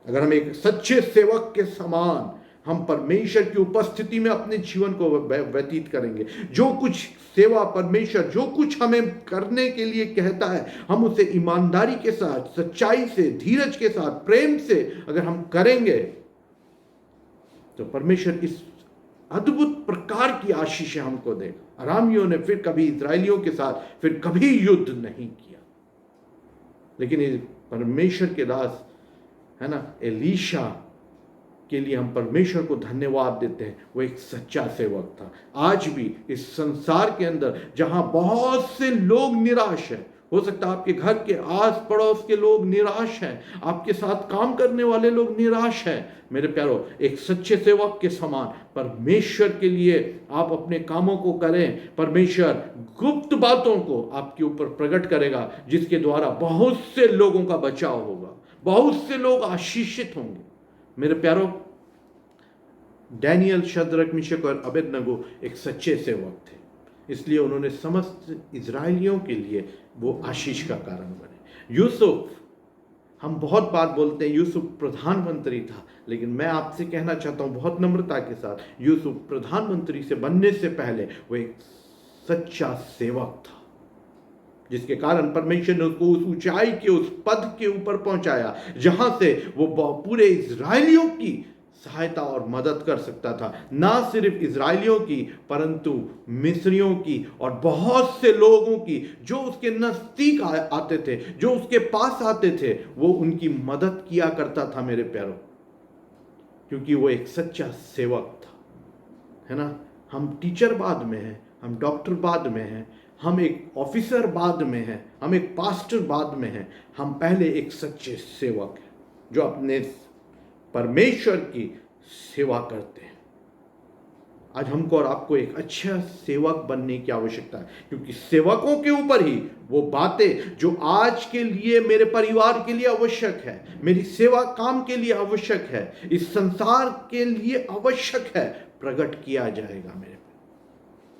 अगर हम एक सच्चे सेवक के समान हम परमेश्वर की उपस्थिति में अपने जीवन को व्यतीत करेंगे, जो कुछ सेवा परमेश्वर जो कुछ हमें करने के लिए कहता है, हम उसे ईमानदारी के साथ, सच्चाई से, धीरज के साथ, प्रेम से अगर हम करेंगे तो परमेश्वर इस अद्भुत प्रकार की आशीष हमको देगा। अरामियों ने फिर कभी इजराइलियों के साथ फिर कभी युद्ध नहीं किया। लेकिन परमेश्वर के दास है ना, एलीशा के लिए हम परमेश्वर को धन्यवाद देते हैं। वो एक सच्चा सेवक था। आज भी इस संसार के अंदर जहां बहुत से लोग निराश हैं, हो सकता है आपके घर के आस पड़ोस के लोग निराश हैं, आपके साथ काम करने वाले लोग निराश हैं, मेरे प्यारो, एक सच्चे सेवक के समान परमेश्वर के लिए आप अपने कामों को करें। परमेश्वर गुप्त बातों को आपके ऊपर प्रकट करेगा, जिसके द्वारा बहुत से लोगों का बचाव होगा, बहुत से लोग आशीषित होंगे। मेरे प्यारो, डैनियल, शद्रक, मिशक और अबेदनगो एक सच्चे सेवक थे, इसलिए उन्होंने समस्त इजराइलियों के लिए वो आशीष का कारण बने। यूसुफ, हम बहुत बात बोलते हैं यूसुफ प्रधानमंत्री था, लेकिन मैं आपसे कहना चाहता हूं बहुत नम्रता के साथ, यूसुफ प्रधानमंत्री से बनने से पहले वो एक सच्चा सेवक था, जिसके कारण परमेश्वर ने उसको उस ऊंचाई के, उस पद के ऊपर पहुंचाया जहां से वो पूरे इजराइलियों की सहायता और मदद कर सकता था। ना सिर्फ इजराइलियों की, परंतु मिस्रियों की और बहुत से लोगों की जो उसके नजदीक आते थे, जो उसके पास आते थे, वो उनकी मदद किया करता था। मेरे प्यारों, क्योंकि वो एक सच्चा सेवक था, है ना। हम टीचर बाद में हैं, हम डॉक्टर बाद में हैं, हम एक ऑफिसर बाद में हैं, हम एक पास्टर बाद में हैं, हम पहले एक सच्चे सेवक हैं जो अपने परमेश्वर की सेवा करते हैं। आज हमको और आपको एक अच्छा सेवक बनने की आवश्यकता है, क्योंकि सेवकों के ऊपर ही वो बातें जो आज के लिए, मेरे परिवार के लिए आवश्यक है, मेरी सेवा काम के लिए आवश्यक है, इस संसार के लिए आवश्यक है, प्रकट किया जाएगा। मेरे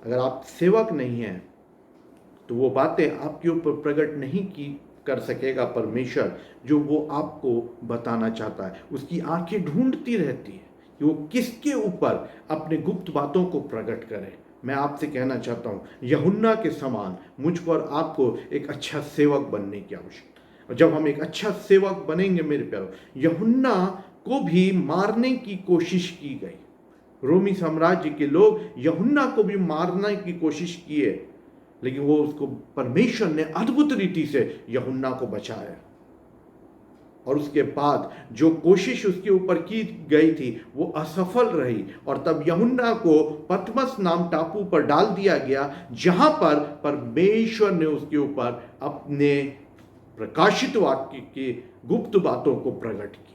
अगर आप सेवक नहीं हैं तो वो बातें आपके ऊपर प्रकट नहीं की कर सकेगा परमेश्वर, जो वो आपको बताना चाहता है। उसकी आंखें ढूंढती रहती है कि वो किसके ऊपर अपने गुप्त बातों को प्रकट करे। मैं आपसे कहना चाहता हूँ, यूहन्ना के समान मुझको और आपको एक अच्छा सेवक बनने की आवश्यकता है। और जब हम एक अच्छा सेवक बनेंगे मेरे प्यारों, यूहन्ना को भी मारने की कोशिश की गई। रोमी साम्राज्य के लोग यूहन्ना को भी मारने की कोशिश किए, लेकिन वो उसको, परमेश्वर ने अद्भुत रीति से यूहन्ना को बचाया। और उसके बाद जो कोशिश उसके ऊपर की गई थी वो असफल रही, और तब यूहन्ना को पतमस नाम टापू पर डाल दिया गया, जहां पर परमेश्वर ने उसके ऊपर अपने प्रकाशित वाक्य की गुप्त बातों को प्रकट किया।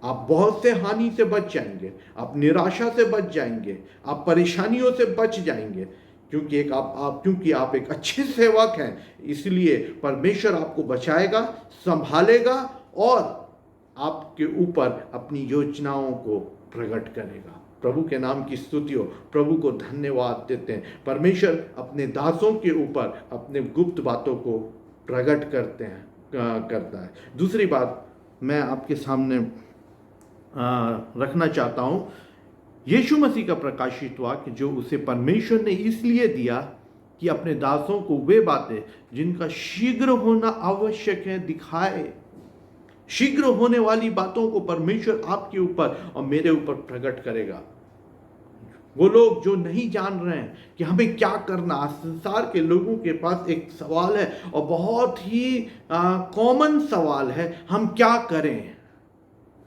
आप बहुत से हानि से बच जाएंगे, आप निराशा से बच जाएंगे, आप परेशानियों से बच जाएंगे, क्योंकि आप एक अच्छे सेवक हैं। इसलिए परमेश्वर आपको बचाएगा, संभालेगा और आपके ऊपर अपनी योजनाओं को प्रकट करेगा। प्रभु के नाम की स्तुति हो। प्रभु को धन्यवाद देते हैं। परमेश्वर अपने दासों के ऊपर अपने गुप्त बातों को प्रकट करता है। दूसरी बात मैं आपके सामने रखना चाहता हूँ, यीशु मसीह का प्रकाशित वाक्य जो उसे परमेश्वर ने इसलिए दिया कि अपने दासों को वे बातें जिनका शीघ्र होना आवश्यक है दिखाए। शीघ्र होने वाली बातों को परमेश्वर आपके ऊपर और मेरे ऊपर प्रकट करेगा। वो लोग जो नहीं जान रहे हैं कि हमें क्या करना, संसार के लोगों के पास एक सवाल है और बहुत ही कॉमन सवाल है, हम क्या करें,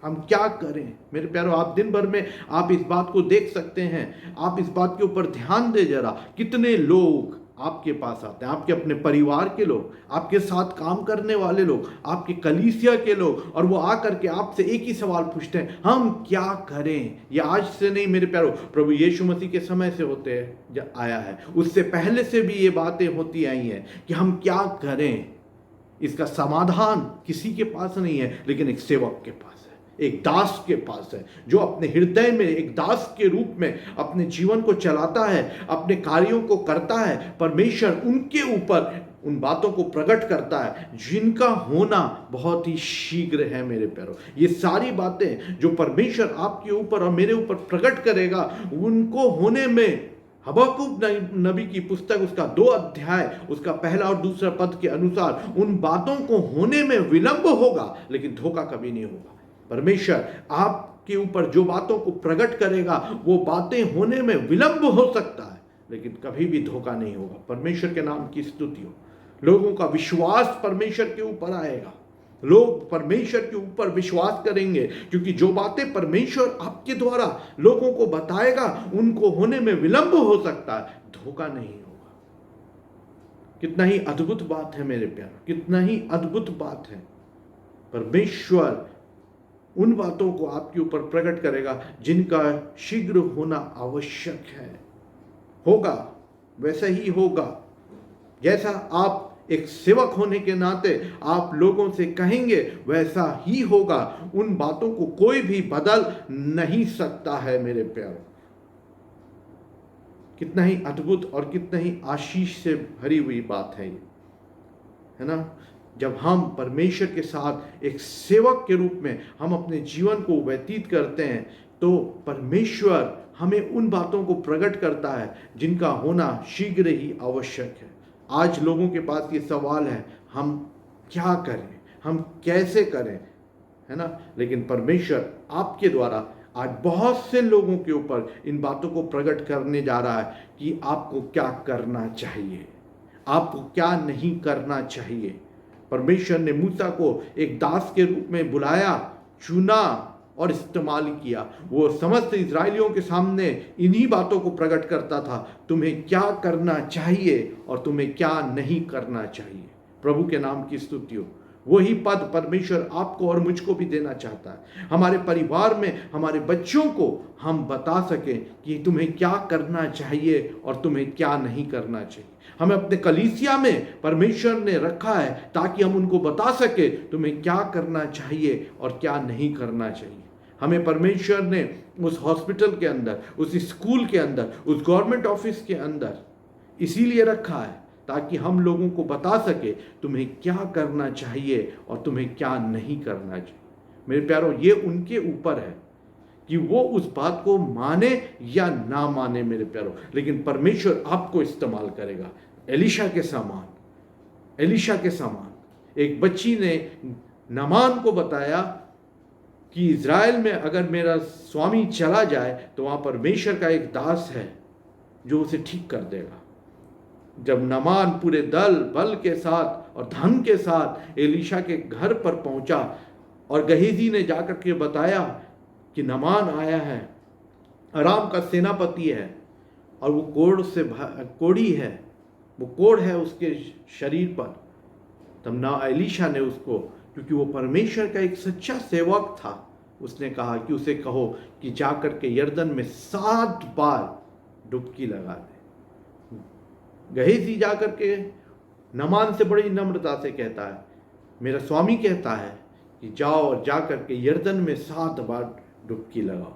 हम क्या करें। मेरे प्यारों, आप दिन भर में आप इस बात को देख सकते हैं, आप इस बात के ऊपर ध्यान दे जरा, कितने लोग आपके पास आते हैं, आपके अपने परिवार के लोग, आपके साथ काम करने वाले लोग, आपके कलीसिया के लोग, और वो आकर के आपसे एक ही सवाल पूछते हैं, हम क्या करें। ये आज से नहीं मेरे प्यारों, प्रभु यीशु मसीह के समय से होते आया है, उससे पहले से भी ये बातें होती आई हैं कि हम क्या करें। इसका समाधान किसी के पास नहीं है, लेकिन एक सेवक के पास है, एक दास के पास है, जो अपने हृदय में एक दास के रूप में अपने जीवन को चलाता है, अपने कार्यों को करता है। परमेश्वर उनके ऊपर उन बातों को प्रकट करता है जिनका होना बहुत ही शीघ्र है। मेरे प्यारों, ये सारी बातें जो परमेश्वर आपके ऊपर और मेरे ऊपर प्रकट करेगा, उनको होने में हबक्कूक नबी की पुस्तक उसका 2 अध्याय उसका पहला और दूसरा पद के अनुसार उन बातों को होने में विलंब होगा, लेकिन धोखा कभी नहीं होगा। परमेश्वर आपके ऊपर जो बातों को प्रकट करेगा, वो बातें होने में विलंब हो सकता है, लेकिन कभी भी धोखा नहीं होगा। परमेश्वर के नाम की स्तुति हो। लोगों का विश्वास परमेश्वर के ऊपर आएगा, लोग परमेश्वर के ऊपर विश्वास करेंगे, क्योंकि जो बातें परमेश्वर आपके द्वारा लोगों को बताएगा, उनको होने में विलंब हो सकता है, धोखा नहीं होगा। कितना ही अद्भुत बात है मेरे प्यार, कितना ही अद्भुत बात है। परमेश्वर उन बातों को आपके ऊपर प्रकट करेगा जिनका शीघ्र होना आवश्यक है। होगा वैसा ही होगा जैसा आप एक सेवक होने के नाते आप लोगों से कहेंगे, वैसा ही होगा। उन बातों को कोई भी बदल नहीं सकता है मेरे प्यारों। कितना ही अद्भुत और कितना ही आशीष से भरी हुई बात है ये, है ना। जब हम परमेश्वर के साथ एक सेवक के रूप में हम अपने जीवन को व्यतीत करते हैं, तो परमेश्वर हमें उन बातों को प्रकट करता है जिनका होना शीघ्र ही आवश्यक है। आज लोगों के पास ये सवाल है, हम क्या करें, हम कैसे करें, है ना। लेकिन परमेश्वर आपके द्वारा आज बहुत से लोगों के ऊपर इन बातों को प्रकट करने जा रहा है कि आपको क्या करना चाहिए, आपको क्या नहीं करना चाहिए। परमेश्वर ने मूसा को एक दास के रूप में बुलाया, चुना और इस्तेमाल किया। वो समस्त इजरायलियों के सामने इन्हीं बातों को प्रकट करता था, तुम्हें क्या करना चाहिए और तुम्हें क्या नहीं करना चाहिए। प्रभु के नाम की स्तुति हो। वही पद परमेश्वर आपको और मुझको भी देना चाहता है। हमारे परिवार में हमारे बच्चों को हम बता सकें कि तुम्हें क्या करना चाहिए और तुम्हें क्या नहीं करना चाहिए। हमें अपने कलीसिया में परमेश्वर ने रखा है ताकि हम उनको बता सके तुम्हें क्या करना चाहिए और क्या नहीं करना चाहिए। हमें परमेश्वर ने उस हॉस्पिटल के अंदर, उस स्कूल के अंदर, उस गवर्नमेंट ऑफिस के अंदर इसीलिए रखा है ताकि हम लोगों को बता सके तुम्हें क्या करना चाहिए और तुम्हें क्या नहीं करना चाहिए। मेरे प्यारों, ये उनके ऊपर है कि वो उस बात को माने या ना माने मेरे प्यारों, लेकिन परमेश्वर आपको इस्तेमाल करेगा। एलिशा के समान एक बच्ची ने नामान को बताया कि इज़राइल में अगर मेरा स्वामी चला जाए तो वहाँ परमेश्वर का एक दास है जो उसे ठीक कर देगा। जब नामान पूरे दल बल के साथ और धन के साथ एलिशा के घर पर पहुंचा, और गहेजी ने जाकर के बताया कि नामान आया है, अराम का सेनापति है और वो कोड़ी है, वो कोड़ है उसके शरीर पर। तब ना एलीशा ने उसको, क्योंकि वो परमेश्वर का एक सच्चा सेवक था, उसने कहा कि उसे कहो कि जाकर के यर्दन में 7 बार डुबकी लगा दे। गहेजी जाकर के नामान से बड़ी नम्रता से कहता है, मेरा स्वामी कहता है कि जाओ और जाकर के यर्दन में 7 बार डुबकी लगाओ,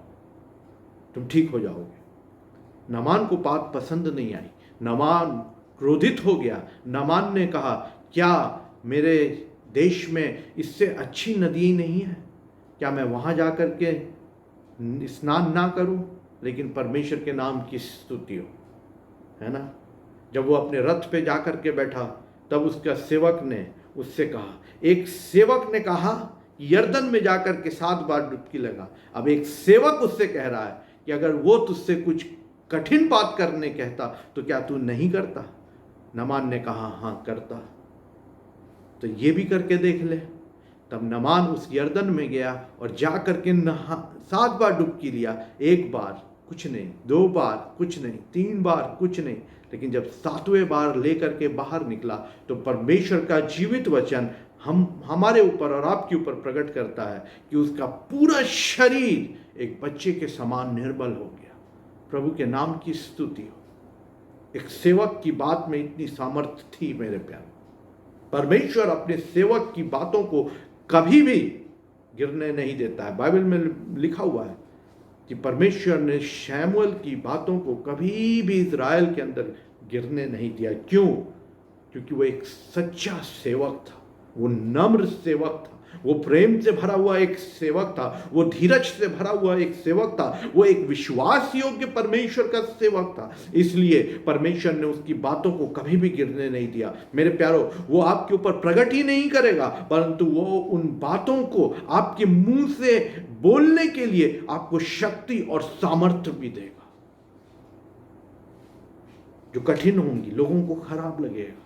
तुम ठीक हो जाओगे। नामान को बात पसंद नहीं आई, नामान क्रोधित हो गया। नामान ने कहा, क्या मेरे देश में इससे अच्छी नदी नहीं है? क्या मैं वहाँ जाकर के स्नान ना करूं? लेकिन परमेश्वर के नाम की स्तुति हो, है ना। जब वो अपने रथ पे जाकर के बैठा, तब उसका सेवक ने उससे कहा, एक सेवक ने कहा यर्दन में जाकर के 7 बार डुबकी लगा। अब एक सेवक उससे कह रहा है कि अगर वो तुझसे कुछ कठिन बात करने कहता तो क्या तू नहीं करता? नामान ने कहा, हाँ करता। तो ये भी करके देख ले। तब नामान उस यर्दन में गया और जा करके 7 बार डुबकी लिया। 1 बार कुछ नहीं, 2 बार कुछ नहीं, 3 बार कुछ नहीं, लेकिन जब 7वें बार लेकर के बाहर निकला तो परमेश्वर का जीवित वचन हमारे ऊपर और आपके ऊपर प्रकट करता है कि उसका पूरा शरीर एक बच्चे के समान निर्बल हो गया। प्रभु के नाम की स्तुति हो। एक सेवक की बात में इतनी सामर्थ्य थी मेरे प्यारे। परमेश्वर अपने सेवक की बातों को कभी भी गिरने नहीं देता है। बाइबल में लिखा हुआ है कि परमेश्वर ने शमूएल की बातों को कभी भी इज़राइल के अंदर गिरने नहीं दिया। क्यों? क्योंकि वो एक सच्चा सेवक था, वो नम्र सेवक था, वो प्रेम से भरा हुआ एक सेवक था, वो धीरज से भरा हुआ एक सेवक था, वो एक विश्वास योग्य परमेश्वर का सेवक था। इसलिए परमेश्वर ने उसकी बातों को कभी भी गिरने नहीं दिया। मेरे प्यारो, वो आपके ऊपर प्रकट ही नहीं करेगा, परंतु वो उन बातों को आपके मुंह से बोलने के लिए आपको शक्ति और सामर्थ्य भी देगा। जो कठिन होंगी, लोगों को खराब लगेगा,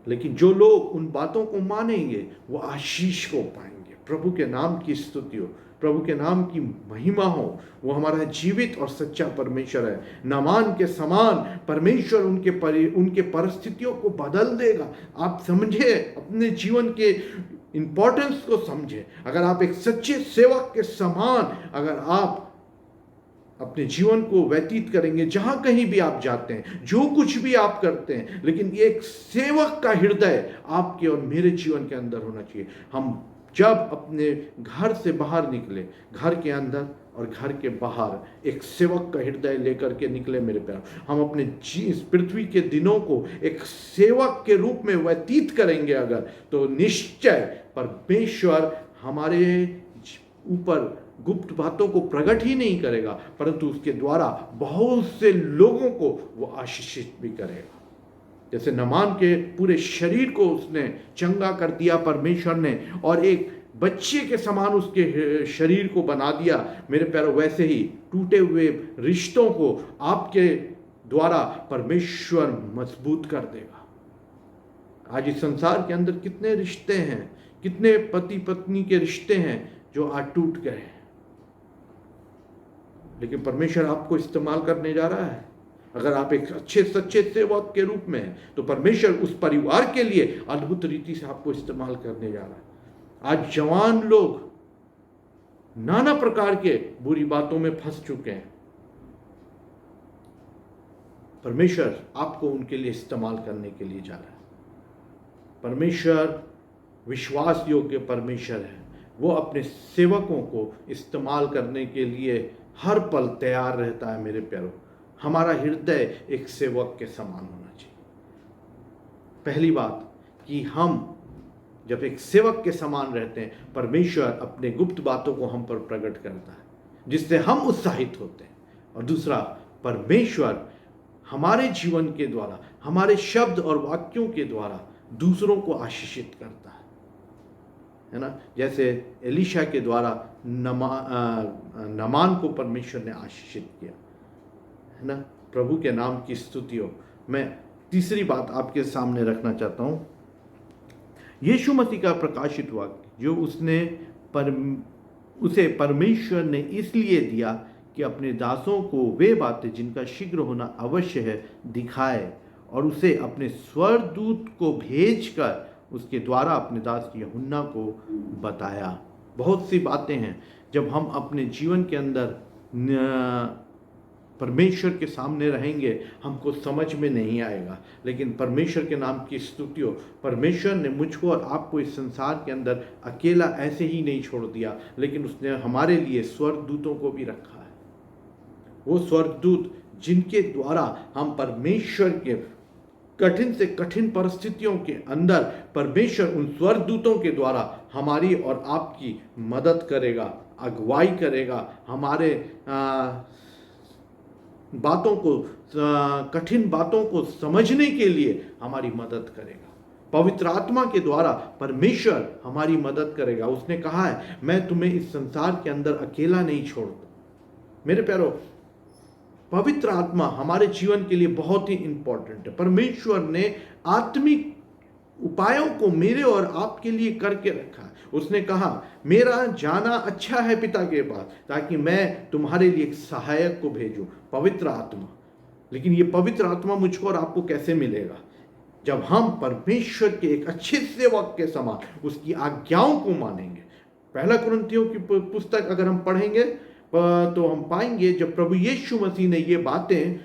लेकिन जो लोग उन बातों को मानेंगे वो आशीष को पाएंगे। प्रभु के नाम की स्तुति हो, प्रभु के नाम की महिमा हो। वो हमारा जीवित और सच्चा परमेश्वर है। नामान के समान परमेश्वर उनके परिस्थितियों को बदल देगा। आप समझे, अपने जीवन के इंपॉर्टेंस को समझे। अगर आप एक सच्चे सेवक के समान अगर आप अपने जीवन को व्यतीत करेंगे, जहां कहीं भी आप जाते हैं, जो कुछ भी आप करते हैं, लेकिन एक सेवक का हृदय आपके और मेरे जीवन के अंदर होना चाहिए। हम जब अपने घर से बाहर निकले, घर के अंदर और घर के बाहर एक सेवक का हृदय लेकर के निकले मेरे प्यार। हम अपने इस पृथ्वी के दिनों को एक सेवक के रूप में व्यतीत करेंगे अगर, तो निश्चय परमेश्वर हमारे ऊपर गुप्त बातों को प्रकट ही नहीं करेगा, परंतु उसके द्वारा बहुत से लोगों को वो आशीषित भी करेगा। जैसे नामान के पूरे शरीर को उसने चंगा कर दिया परमेश्वर ने, और एक बच्चे के समान उसके शरीर को बना दिया मेरे प्यारों, वैसे ही टूटे हुए रिश्तों को आपके द्वारा परमेश्वर मजबूत कर देगा। आज इस संसार के अंदर कितने रिश्ते हैं, कितने पति पत्नी के रिश्ते हैं जो आज टूट गए हैं, लेकिन परमेश्वर आपको इस्तेमाल करने जा रहा है। अगर आप एक अच्छे सच्चे सेवक के रूप में हैं तो परमेश्वर उस परिवार के लिए अद्भुत रीति से आपको इस्तेमाल करने जा रहा है। आज जवान लोग नाना प्रकार के बुरी बातों में फंस चुके हैं। परमेश्वर आपको उनके लिए इस्तेमाल करने के लिए जा रहा है। परमेश्वर विश्वास योग्य परमेश्वर है। वो अपने सेवकों को इस्तेमाल करने के लिए हर पल तैयार रहता है मेरे प्यारों। हमारा हृदय एक सेवक के समान होना चाहिए। पहली बात कि हम जब एक सेवक के समान रहते हैं, परमेश्वर अपने गुप्त बातों को हम पर प्रकट करता है, जिससे हम उत्साहित होते हैं। और दूसरा, परमेश्वर हमारे जीवन के द्वारा, हमारे शब्द और वाक्यों के द्वारा दूसरों को आशीषित करता है ना। जैसे एलीशा के द्वारा नामान को परमेश्वर ने आशीषित किया, है ना। प्रभु के नाम की स्तुति हो। मैं तीसरी बात आपके सामने रखना चाहता हूँ। यीशु मसीह का प्रकाशित वाक्य जो उसे परमेश्वर ने इसलिए दिया कि अपने दासों को वे बातें जिनका शीघ्र होना अवश्य है दिखाए, और उसे अपने स्वर्गदूत को भेजकर उसके द्वारा अपने दास यूहन्ना को बताया। बहुत सी बातें हैं जब हम अपने जीवन के अंदर परमेश्वर के सामने रहेंगे हमको समझ में नहीं आएगा, लेकिन परमेश्वर के नाम की स्तुति हो। परमेश्वर ने मुझको और आपको इस संसार के अंदर अकेला ऐसे ही नहीं छोड़ दिया, लेकिन उसने हमारे लिए स्वर्गदूतों को भी रखा है। वो स्वर्गदूत जिनके द्वारा हम परमेश्वर के कठिन से कठिन परिस्थितियों के अंदर परमेश्वर उन स्वर्गदूतों के द्वारा हमारी और आपकी मदद करेगा, अगुवाई करेगा, हमारे बातों को कठिन बातों को समझने के लिए हमारी मदद करेगा। पवित्र आत्मा के द्वारा परमेश्वर हमारी मदद करेगा। उसने कहा है, मैं तुम्हें इस संसार के अंदर अकेला नहीं छोड़ता। मेरे प्यारो, पवित्र आत्मा हमारे जीवन के लिए बहुत ही इंपॉर्टेंट है। परमेश्वर ने आत्मिक उपायों को मेरे और आपके लिए करके रखा है। उसने कहा, मेरा जाना अच्छा है पिता के पास, ताकि मैं तुम्हारे लिए एक सहायक को भेजूं, पवित्र आत्मा। लेकिन ये पवित्र आत्मा मुझको और आपको कैसे मिलेगा? जब हम परमेश्वर के एक अच्छे सेवक के समान उसकी आज्ञाओं को मानेंगे। पहला कुरिन्थियों की पुस्तक अगर हम पढ़ेंगे तो हम पाएंगे जब प्रभु यीशु मसीह ने ये बातें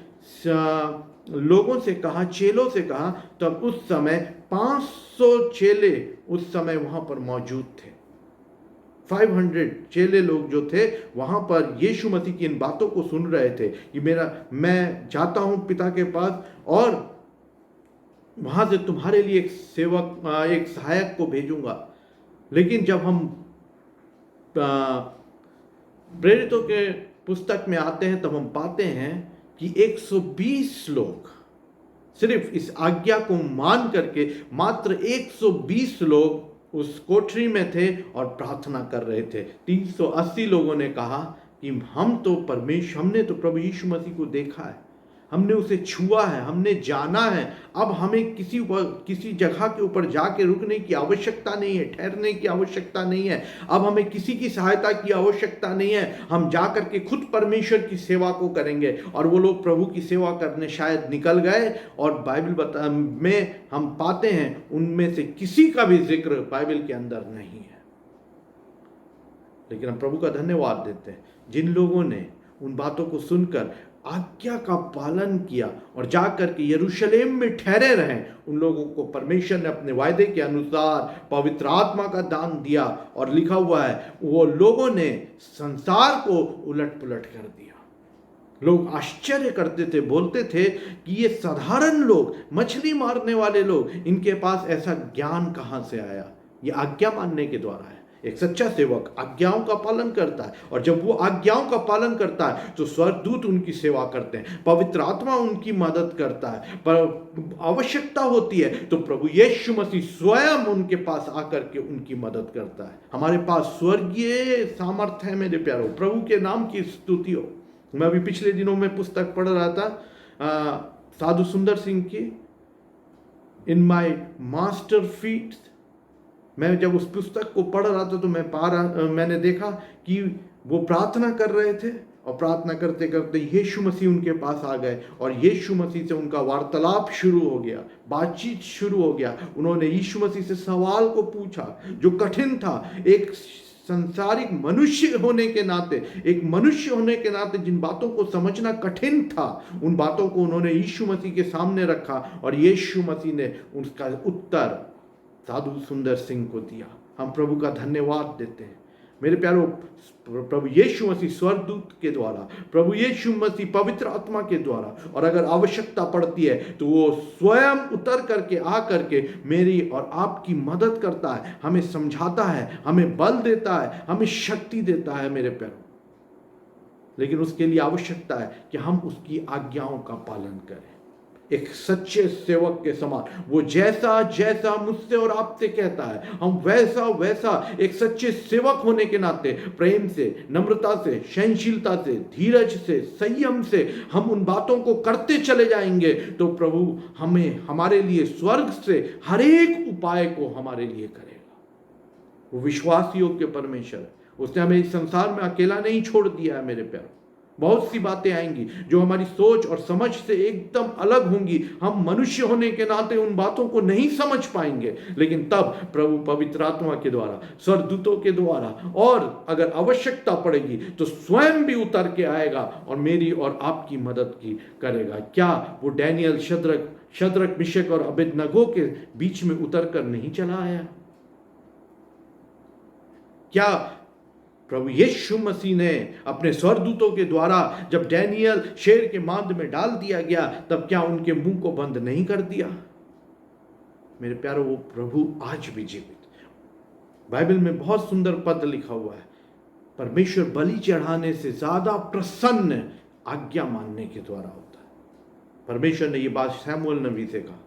लोगों से कहा, चेलों से कहा, तब उस समय 500 चेले उस समय वहां पर मौजूद थे। 500 चेले लोग जो थे वहां पर यीशु मसीह की इन बातों को सुन रहे थे कि मैं जाता हूं पिता के पास और वहां से तुम्हारे लिए एक सेवक, एक सहायक को भेजूंगा। लेकिन जब हम प्रेरितों के पुस्तक में आते हैं तब हम पाते हैं कि 120 लोग, सिर्फ इस आज्ञा को मान करके मात्र 120 लोग उस कोठरी में थे और प्रार्थना कर रहे थे। 380 लोगों ने कहा कि हमने तो प्रभु यीशु मसीह को देखा है, हमने उसे छुआ है, हमने जाना है। अब हमें किसी जगह के ऊपर जाके रुकने की आवश्यकता नहीं है, ठहरने की आवश्यकता नहीं है। अब हमें किसी की सहायता की आवश्यकता नहीं है। हम जा करके खुद परमेश्वर की सेवा को करेंगे। और वो लोग प्रभु की सेवा करने शायद निकल गए और बाइबल में हम पाते हैं उनमें से किसी का भी जिक्र बाइबल के अंदर नहीं है। लेकिन हम प्रभु का धन्यवाद देते हैं जिन लोगों ने उन बातों को सुनकर आज्ञा का पालन किया और जाकर के यरूशलेम में ठहरे रहे। उन लोगों को परमेश्वर ने अपने वायदे के अनुसार पवित्र आत्मा का दान दिया और लिखा हुआ है वो लोगों ने संसार को उलट पुलट कर दिया। लोग आश्चर्य करते थे, बोलते थे कि ये साधारण लोग, मछली मारने वाले लोग, इनके पास ऐसा ज्ञान कहां से आया? ये आज्ञा मानने के द्वारा है। एक सच्चा सेवक आज्ञाओं का पालन करता है, और जब वो आज्ञाओं का पालन करता है तो स्वर्गदूत उनकी सेवा करते हैं, पवित्र आत्मा उनकी मदद करता है। पर आवश्यकता होती है तो प्रभु यीशु मसीह स्वयं उनके पास आकर के उनकी मदद करता है। हमारे पास स्वर्गीय सामर्थ्य है मेरे प्यारों, प्रभु के नाम की स्तुति हो। मैं अभी पिछले दिनों में पुस्तक पढ़ रहा था साधु सुंदर सिंह की, इन माई मास्टर फीट। मैं जब उस पुस्तक को पढ़ रहा था तो मैंने देखा कि वो प्रार्थना कर रहे थे, और प्रार्थना करते करते यीशु मसीह उनके पास आ गए और यीशु मसीह से उनका वार्तालाप शुरू हो गया, बातचीत शुरू हो गया। उन्होंने यीशु मसीह से सवाल को पूछा जो कठिन था। एक संसारिक मनुष्य होने के नाते, जिन बातों को समझना कठिन था, उन बातों को उन्होंने यीशु मसीह के सामने रखा और यीशु मसीह ने उसका उत्तर साधु सुंदर सिंह को दिया। हम प्रभु का धन्यवाद देते हैं मेरे प्यारों। प्रभु यीशु मसीह स्वर्गदूत के द्वारा, प्रभु यीशु मसीह पवित्र आत्मा के द्वारा, और अगर आवश्यकता पड़ती है तो वो स्वयं उतर करके आ करके मेरी और आपकी मदद करता है, हमें समझाता है, हमें बल देता है, हमें शक्ति देता है मेरे प्यारों। लेकिन उसके लिए आवश्यकता है कि हम उसकी आज्ञाओं का पालन करें। एक सच्चे सेवक के समान वो जैसा जैसा मुझसे और आपसे कहता है, हम वैसा वैसा एक सच्चे सेवक होने के नाते प्रेम से, नम्रता से, सहनशीलता से, धीरज से, संयम से हम उन बातों को करते चले जाएंगे तो प्रभु हमें हमारे लिए स्वर्ग से हर एक उपाय को हमारे लिए करेगा। वो विश्वास योग्य परमेश्वर है। उसने हमें इस संसार में अकेला नहीं छोड़ दिया है मेरे प्यारों। बहुत सी बातें आएंगी जो हमारी सोच और समझ से एकदम अलग होंगी। हम मनुष्य होने के नाते उन बातों को नहीं समझ पाएंगे, लेकिन तब प्रभु पवित्र आत्मा के द्वारा, स्वर्गदूतों के द्वारा, और अगर आवश्यकता पड़ेगी तो स्वयं भी उतर के आएगा और मेरी और आपकी मदद की करेगा। क्या वो डैनियल, शद्रक, मिशक और अबेदनगो के बीच में उतर कर नहीं चला आया? क्या प्रभु यीशु मसीह ने अपने स्वर्गदूतों के द्वारा जब डैनियल शेर के मांद में डाल दिया गया, तब क्या उनके मुंह को बंद नहीं कर दिया? मेरे प्यारों, वो प्रभु आज भी जीवित। बाइबल में बहुत सुंदर पद लिखा हुआ है, परमेश्वर बलि चढ़ाने से ज्यादा प्रसन्न आज्ञा मानने के द्वारा होता है। परमेश्वर ने यह बात शमूएल नबी से कहा,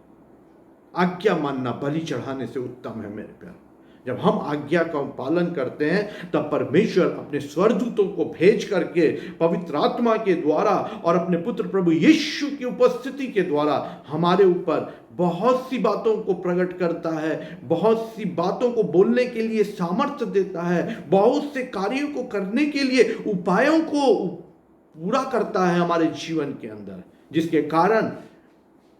आज्ञा मानना बलि चढ़ाने से उत्तम है। मेरे प्यारों, जब हम आज्ञा का पालन करते हैं तब परमेश्वर अपने स्वर्गदूतों को भेज करके पवित्र आत्मा के द्वारा और अपने पुत्र प्रभु यीशु की उपस्थिति के द्वारा हमारे ऊपर बहुत सी बातों को प्रकट करता है, बहुत सी बातों को बोलने के लिए सामर्थ्य देता है, बहुत से कार्यों को करने के लिए उपायों को पूरा करता है हमारे जीवन के अंदर, जिसके कारण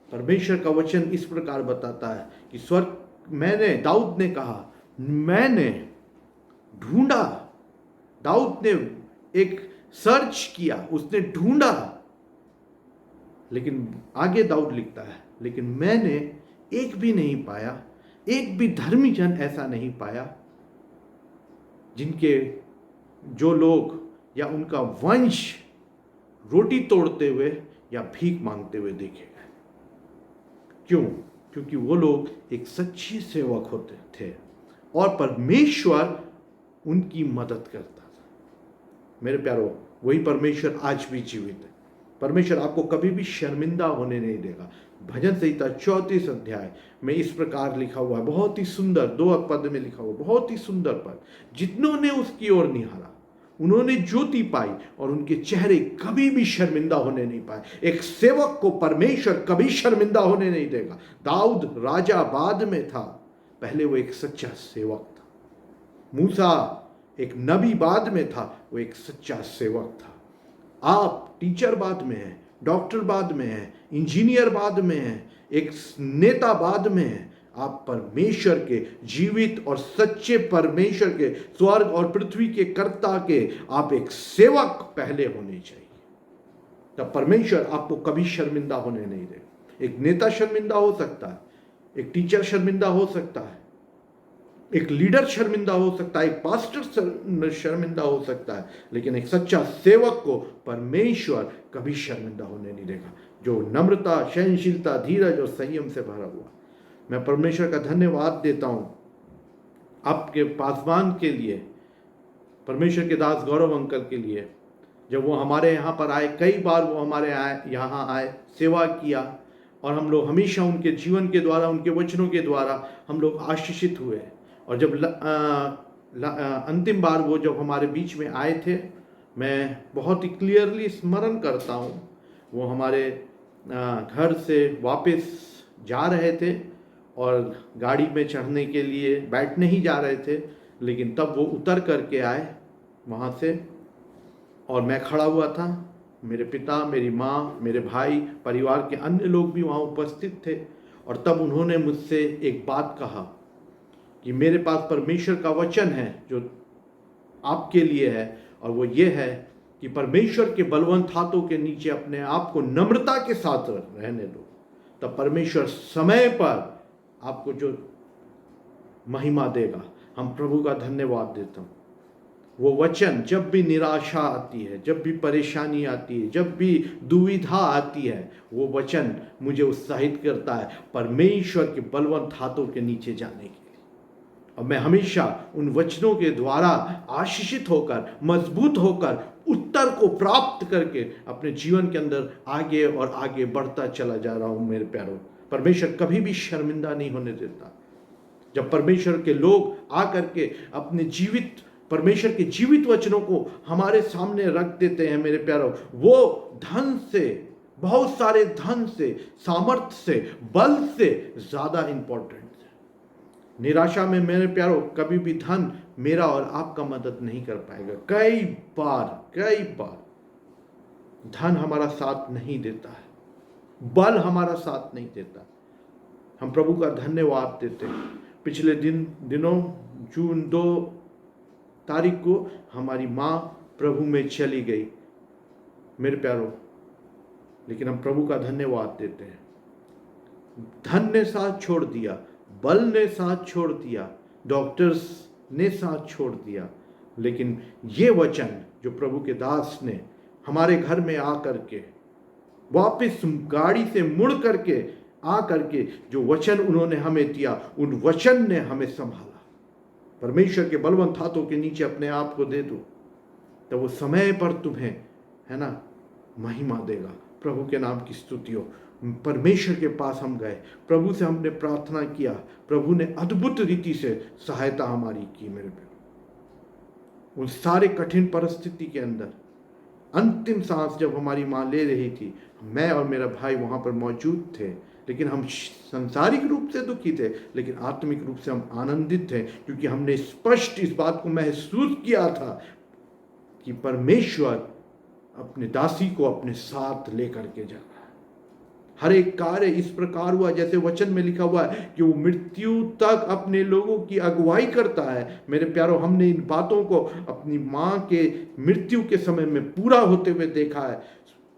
परमेश्वर का वचन इस प्रकार बताता है कि दाऊद ने कहा, मैंने ढूंढा। दाऊद ने एक सर्च किया, उसने ढूंढा, लेकिन आगे दाऊद लिखता है, लेकिन मैंने एक भी नहीं पाया, एक भी धर्मी जन ऐसा नहीं पाया जिनके जो लोग या उनका वंश रोटी तोड़ते हुए या भीख मांगते हुए देखे गए। क्यों? क्योंकि वो लोग एक सच्चे सेवक होते थे और परमेश्वर उनकी मदद करता था। मेरे प्यारों, वही परमेश्वर आज भी जीवित है। परमेश्वर आपको कभी भी शर्मिंदा होने नहीं देगा। भजन संहिता 34 अध्याय में इस प्रकार लिखा हुआ है, बहुत ही सुंदर 2 पद में लिखा हुआ, बहुत ही सुंदर पद, जितनों ने उसकी ओर निहारा उन्होंने ज्योति पाई और उनके चेहरे कभी भी शर्मिंदा होने नहीं पाए। एक सेवक को परमेश्वर कभी शर्मिंदा होने नहीं देगा। दाऊद राजा बाद में था, पहले वो एक सच्चा सेवक था। मूसा एक नबी बाद में था, वो एक सच्चा सेवक था। आप टीचर बाद में हैं, डॉक्टर बाद में हैं, इंजीनियर बाद में हैं, एक नेता बाद में हैं। आप परमेश्वर के जीवित और सच्चे परमेश्वर के, स्वर्ग और पृथ्वी के कर्ता के आप एक सेवक पहले होने चाहिए। तब परमेश्वर आपको कभी शर्मिंदा होने नहीं देगा। एक नेता शर्मिंदा हो सकता है, एक टीचर शर्मिंदा हो सकता है, एक लीडर शर्मिंदा हो सकता है, एक पास्टर शर्मिंदा हो सकता है, लेकिन एक सच्चा सेवक को परमेश्वर कभी शर्मिंदा होने नहीं देगा, जो नम्रता, सहनशीलता, धीरज और संयम से भरा हुआ। मैं परमेश्वर का धन्यवाद देता हूं आपके पासवान के लिए, परमेश्वर के दास गौरव अंकल के लिए। जब वो हमारे यहाँ पर आए, कई बार वो हमारे यहाँ आए, सेवा किया, और हम लोग हमेशा उनके जीवन के द्वारा, उनके वचनों के द्वारा हम लोग आशीषित हुए। और जब अंतिम बार वो जब हमारे बीच में आए थे, मैं बहुत ही क्लियरली स्मरण करता हूँ, वो हमारे घर से वापस जा रहे थे और गाड़ी में चढ़ने के लिए बैठने ही जा रहे थे, लेकिन तब वो उतर करके आए वहाँ से, और मैं खड़ा हुआ था। मेरे पिता, मेरी माँ, मेरे भाई, परिवार के अन्य लोग भी वहाँ उपस्थित थे, और तब उन्होंने मुझसे एक बात कहा कि मेरे पास परमेश्वर का वचन है जो आपके लिए है, और वो ये है कि परमेश्वर के बलवंत हाथों के नीचे अपने आप को नम्रता के साथ रहने दो, तब परमेश्वर समय पर आपको जो महिमा देगा। हम प्रभु का धन्यवाद देता हूँ। वो वचन, जब भी निराशा आती है, जब भी परेशानी आती है, जब भी दुविधा आती है, वो वचन मुझे उत्साहित करता है परमेश्वर के बलवंत हाथों के नीचे जाने के लिए। और मैं हमेशा उन वचनों के द्वारा आशीषित होकर, मजबूत होकर, उत्तर को प्राप्त करके अपने जीवन के अंदर आगे और आगे बढ़ता चला जा रहा हूँ। मेरे प्यारों, परमेश्वर कभी भी शर्मिंदा नहीं होने देता। जब परमेश्वर के लोग आकर के अपने जीवित, परमेश्वर के जीवित वचनों को हमारे सामने रख देते हैं, मेरे प्यारों, वो धन से, बहुत सारे धन से, सामर्थ्य से, बल से ज्यादा इंपॉर्टेंट है। निराशा में मेरे प्यारो कभी भी धन मेरा और आपका मदद नहीं कर पाएगा। कई बार धन हमारा साथ नहीं देता है, बल हमारा साथ नहीं देता। हम प्रभु का धन्यवाद देते हैं। पिछले दिनों जून 2 तारीख को हमारी माँ प्रभु में चली गई मेरे प्यारो, लेकिन हम प्रभु का धन्यवाद देते हैं। धन ने साथ छोड़ दिया, बल ने साथ छोड़ दिया, डॉक्टर्स ने साथ छोड़ दिया, लेकिन ये वचन जो प्रभु के दास ने हमारे घर में आकर के वापस गाड़ी से मुड़ करके आकर के जो वचन उन्होंने हमें दिया, उन वचन ने हमें संभाला। परमेश्वर के बलवंत हाथों के नीचे अपने आप को दे दो, तो वो समय पर तुम्हें, है ना, महिमा देगा। प्रभु के नाम की स्तुति हो। परमेश्वर के पास हम गए, प्रभु से हमने प्रार्थना किया, प्रभु ने अद्भुत रीति से सहायता हमारी की मेरे प्यारे। उन सारे कठिन परिस्थिति के अंदर अंतिम सांस जब हमारी माँ ले रही थी, मैं और मेरा भाई वहाँ पर मौजूद थे, लेकिन हम सांसारिक रूप से दुखी थे, लेकिन आत्मिक रूप से हम आनंदित थे, क्योंकि हमने स्पष्ट इस बात को महसूस किया था कि परमेश्वर अपने दासी को अपने साथ लेकर के जा रहा है। हर एक कार्य इस प्रकार हुआ जैसे वचन में लिखा हुआ है कि वो मृत्यु तक अपने लोगों की अगुवाई करता है। मेरे प्यारों, हमने इन बातों को अपनी माँ के मृत्यु के समय में पूरा होते हुए देखा है।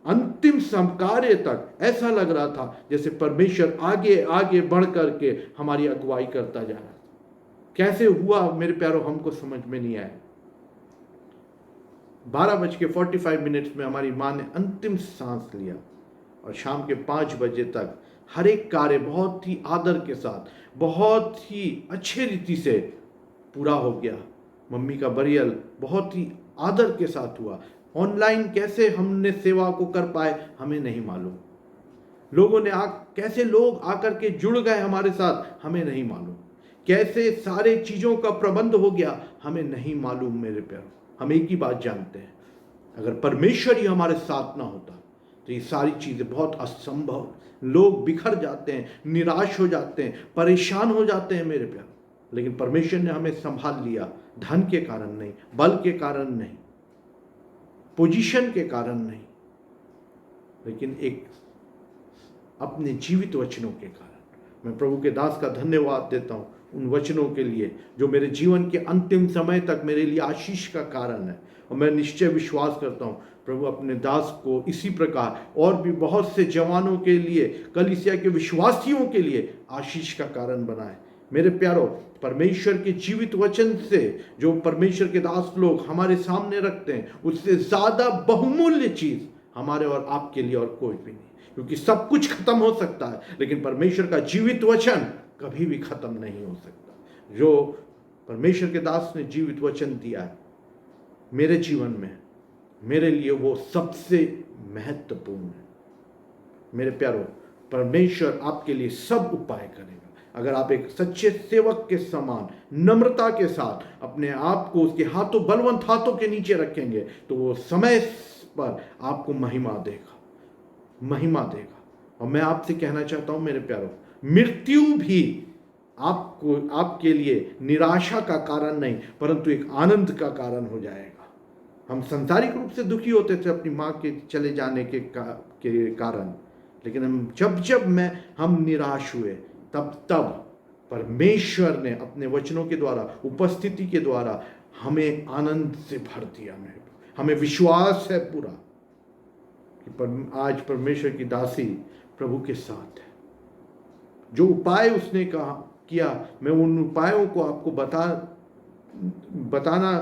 अंतिम कार्य तक ऐसा लग रहा था जैसे परमेश्वर आगे आगे बढ़ करके हमारी अगुवाई करता जा रहा था। कैसे हुआ मेरे प्यारों, हमको समझ में नहीं आया। 12:45 में हमारी माँ ने अंतिम सांस लिया और शाम के 5 बजे तक हर एक कार्य बहुत ही आदर के साथ, बहुत ही अच्छे रीति से पूरा हो गया। मम्मी का बरियल बहुत ही आदर के साथ हुआ। ऑनलाइन कैसे हमने सेवा को कर पाए हमें नहीं मालूम। लोगों ने कैसे लोग आकर के जुड़ गए हमारे साथ हमें नहीं मालूम। कैसे सारे चीज़ों का प्रबंध हो गया हमें नहीं मालूम मेरे प्यारों। हम एक ही बात जानते हैं, अगर परमेश्वर ही हमारे साथ ना होता तो ये सारी चीज़ें बहुत असंभव। लोग बिखर जाते हैं, निराश हो जाते हैं, परेशान हो जाते हैं मेरे प्यार, लेकिन परमेश्वर ने हमें संभाल लिया। धन के कारण नहीं, बल के कारण नहीं, पोजीशन के कारण नहीं, लेकिन एक अपने जीवित वचनों के कारण। मैं प्रभु के दास का धन्यवाद देता हूँ उन वचनों के लिए जो मेरे जीवन के अंतिम समय तक मेरे लिए आशीष का कारण है। और मैं निश्चय विश्वास करता हूँ प्रभु अपने दास को इसी प्रकार और भी बहुत से जवानों के लिए, कलीसिया के विश्वासियों के लिए आशीष का कारण बनाए। मेरे प्यारों, परमेश्वर के जीवित वचन से जो परमेश्वर के दास लोग हमारे सामने रखते हैं, उससे ज़्यादा बहुमूल्य चीज़ हमारे और आपके लिए और कोई भी नहीं, क्योंकि सब कुछ खत्म हो सकता है, लेकिन परमेश्वर का जीवित वचन कभी भी खत्म नहीं हो सकता। जो परमेश्वर के दास ने जीवित वचन दिया है मेरे जीवन में, मेरे लिए वो सबसे महत्वपूर्ण है। मेरे प्यारों, परमेश्वर आपके लिए सब उपाय करेगा अगर आप एक सच्चे सेवक के समान नम्रता के साथ अपने आप को उसके हाथों, बलवंत हाथों के नीचे रखेंगे, तो वो समय पर आपको महिमा देगा। और मैं आपसे कहना चाहता हूं मेरे प्यारों, मृत्यु भी आपके लिए निराशा का कारण नहीं, परंतु एक आनंद का कारण हो जाएगा। हम सांसारिक रूप से दुखी होते थे अपनी माँ के चले जाने के कारण, लेकिन हम निराश हुए, तब परमेश्वर ने अपने वचनों के द्वारा, उपस्थिति के द्वारा हमें आनंद से भर दिया। हमें विश्वास है पूरा कि आज परमेश्वर की दासी प्रभु के साथ है। जो उपाय उसने किया, मैं उन उपायों को आपको बताना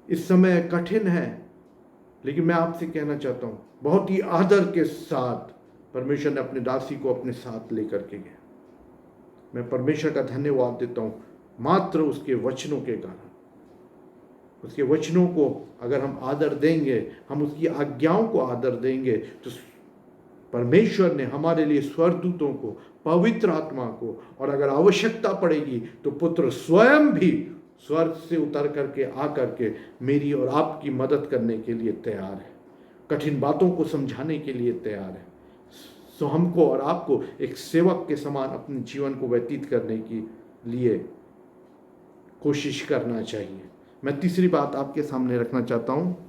इस समय कठिन है, लेकिन मैं आपसे कहना चाहता हूँ बहुत ही आदर के साथ परमेश्वर ने अपने दासी को अपने साथ लेकर के गया। मैं परमेश्वर का धन्यवाद देता हूँ मात्र उसके वचनों के कारण। उसके वचनों को अगर हम आदर देंगे, हम उसकी आज्ञाओं को आदर देंगे, तो परमेश्वर ने हमारे लिए स्वर्गदूतों को, पवित्र आत्मा को, और अगर आवश्यकता पड़ेगी तो पुत्र स्वयं भी स्वर्ग से उतर करके आकर के मेरी और आपकी मदद करने के लिए तैयार है, कठिन बातों को समझाने के लिए तैयार है। सो हमको और आपको एक सेवक के समान अपने जीवन को व्यतीत करने की लिए कोशिश करना चाहिए। मैं तीसरी बात आपके सामने रखना चाहता हूँ।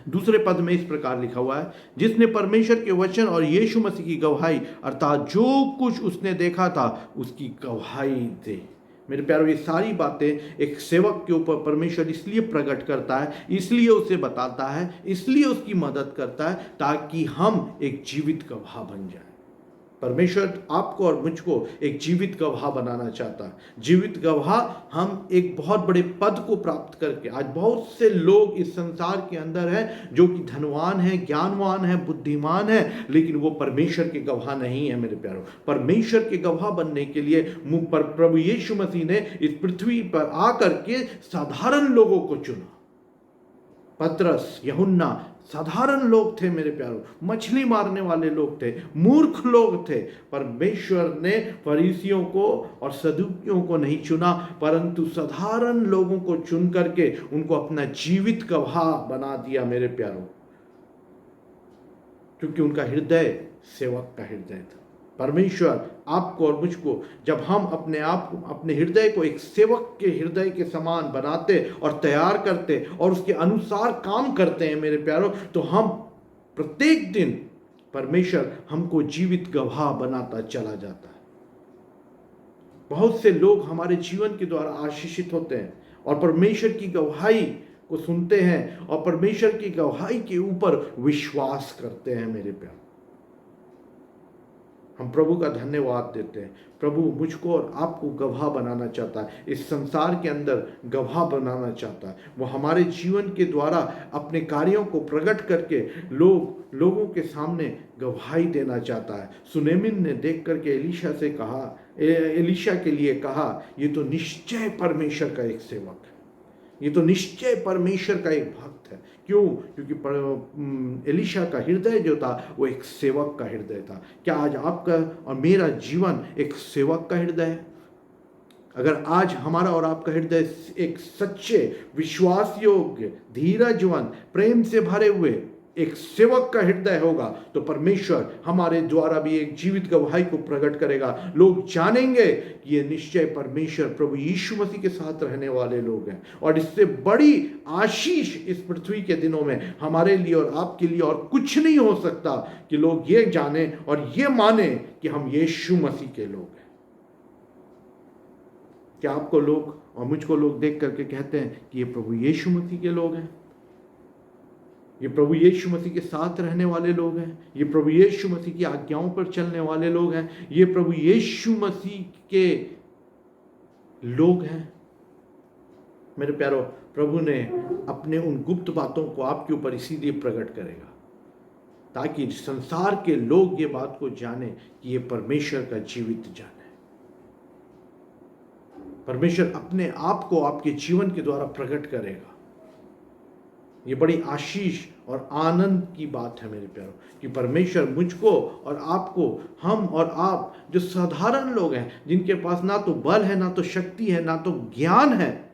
दूसरे पद में इस प्रकार लिखा हुआ है, जिसने परमेश्वर के वचन और यीशु मसीह की गवाही अर्थात जो कुछ उसने देखा था उसकी गवाही दे। मेरे प्यारों, ये सारी बातें एक सेवक के ऊपर परमेश्वर इसलिए प्रकट करता है, इसलिए उसे बताता है, इसलिए उसकी मदद करता है ताकि हम एक जीवित गवाह बन जाए। परमेश्वर आपको और मुझको एक जीवित गवाह बनाना चाहता है। जीवित गवाह हम एक बहुत बड़े पद को प्राप्त करके, आज बहुत से लोग इस संसार के अंदर हैं जो कि धनवान हैं, ज्ञानवान हैं, बुद्धिमान हैं, लेकिन वो परमेश्वर के गवाह नहीं है। मेरे प्यारों, परमेश्वर के गवाह बनने के लिए प्रभु यीशु मसीह ने इस पृथ्वी पर आकर के साधारण लोगों को चुना। पतरस, यूहन्ना साधारण लोग थे मेरे प्यारों, मछली मारने वाले लोग थे, मूर्ख लोग थे। परमेश्वर ने फरीसियों को और सदूकियों को नहीं चुना, परंतु साधारण लोगों को चुन करके उनको अपना जीवित गवाह बना दिया मेरे प्यारों, क्योंकि उनका हृदय सेवक का हृदय था। परमेश्वर आपको और मुझको जब हम अपने हृदय को एक सेवक के हृदय के समान बनाते और तैयार करते और उसके अनुसार काम करते हैं मेरे प्यारों, तो हम प्रत्येक दिन परमेश्वर हमको जीवित गवाह बनाता चला जाता है। बहुत से लोग हमारे जीवन के द्वारा आशीषित होते हैं और परमेश्वर की गवाही को सुनते हैं और परमेश्वर की गवाही के ऊपर विश्वास करते हैं मेरे प्यारों। हम प्रभु का धन्यवाद देते हैं। प्रभु मुझको और आपको गवाह बनाना चाहता है, इस संसार के अंदर गवाह बनाना चाहता है। वो हमारे जीवन के द्वारा अपने कार्यों को प्रकट करके लोगों के सामने गवाही देना चाहता है। सुनेमिन ने देख करके एलीशा के लिए कहा, ये तो निश्चय परमेश्वर का एक सेवक है, ये तो निश्चय परमेश्वर का एक भक्त है। क्यों? क्योंकि एलीशा का हृदय जो था वो एक सेवक का हृदय था। क्या आज आपका और मेरा जीवन एक सेवक का हृदय है? अगर आज हमारा और आपका हृदय एक सच्चे, विश्वास योग्य, धीरजवान, प्रेम से भरे हुए एक सेवक का हृदय होगा, तो परमेश्वर हमारे द्वारा भी एक जीवित गवाही को प्रकट करेगा। लोग जानेंगे कि ये निश्चय परमेश्वर प्रभु यीशु मसीह के साथ रहने वाले लोग हैं। और इससे बड़ी आशीष इस पृथ्वी के दिनों में हमारे लिए और आपके लिए और कुछ नहीं हो सकता कि लोग ये जाने और ये माने कि हम यीशु मसीह के लोग हैं। क्या आपको लोग और मुझको लोग देख करके कहते हैं कि ये प्रभु यीशु मसीह के लोग हैं, ये प्रभु यीशु मसीह के साथ रहने वाले लोग हैं, ये प्रभु यीशु मसीह की आज्ञाओं पर चलने वाले लोग हैं, ये प्रभु यीशु मसीह के लोग हैं? मेरे प्यारों, प्रभु ने अपने उन गुप्त बातों को आपके ऊपर इसीलिए प्रकट करेगा ताकि संसार के लोग ये बात को जाने कि ये परमेश्वर का जीवित जन है। परमेश्वर अपने आप को आपके जीवन के द्वारा प्रकट करेगा। ये बड़ी आशीष और आनंद की बात है मेरे प्यारों कि परमेश्वर मुझको और आपको, हम और आप जो साधारण लोग हैं, जिनके पास ना तो बल है, ना तो शक्ति है, ना तो ज्ञान है,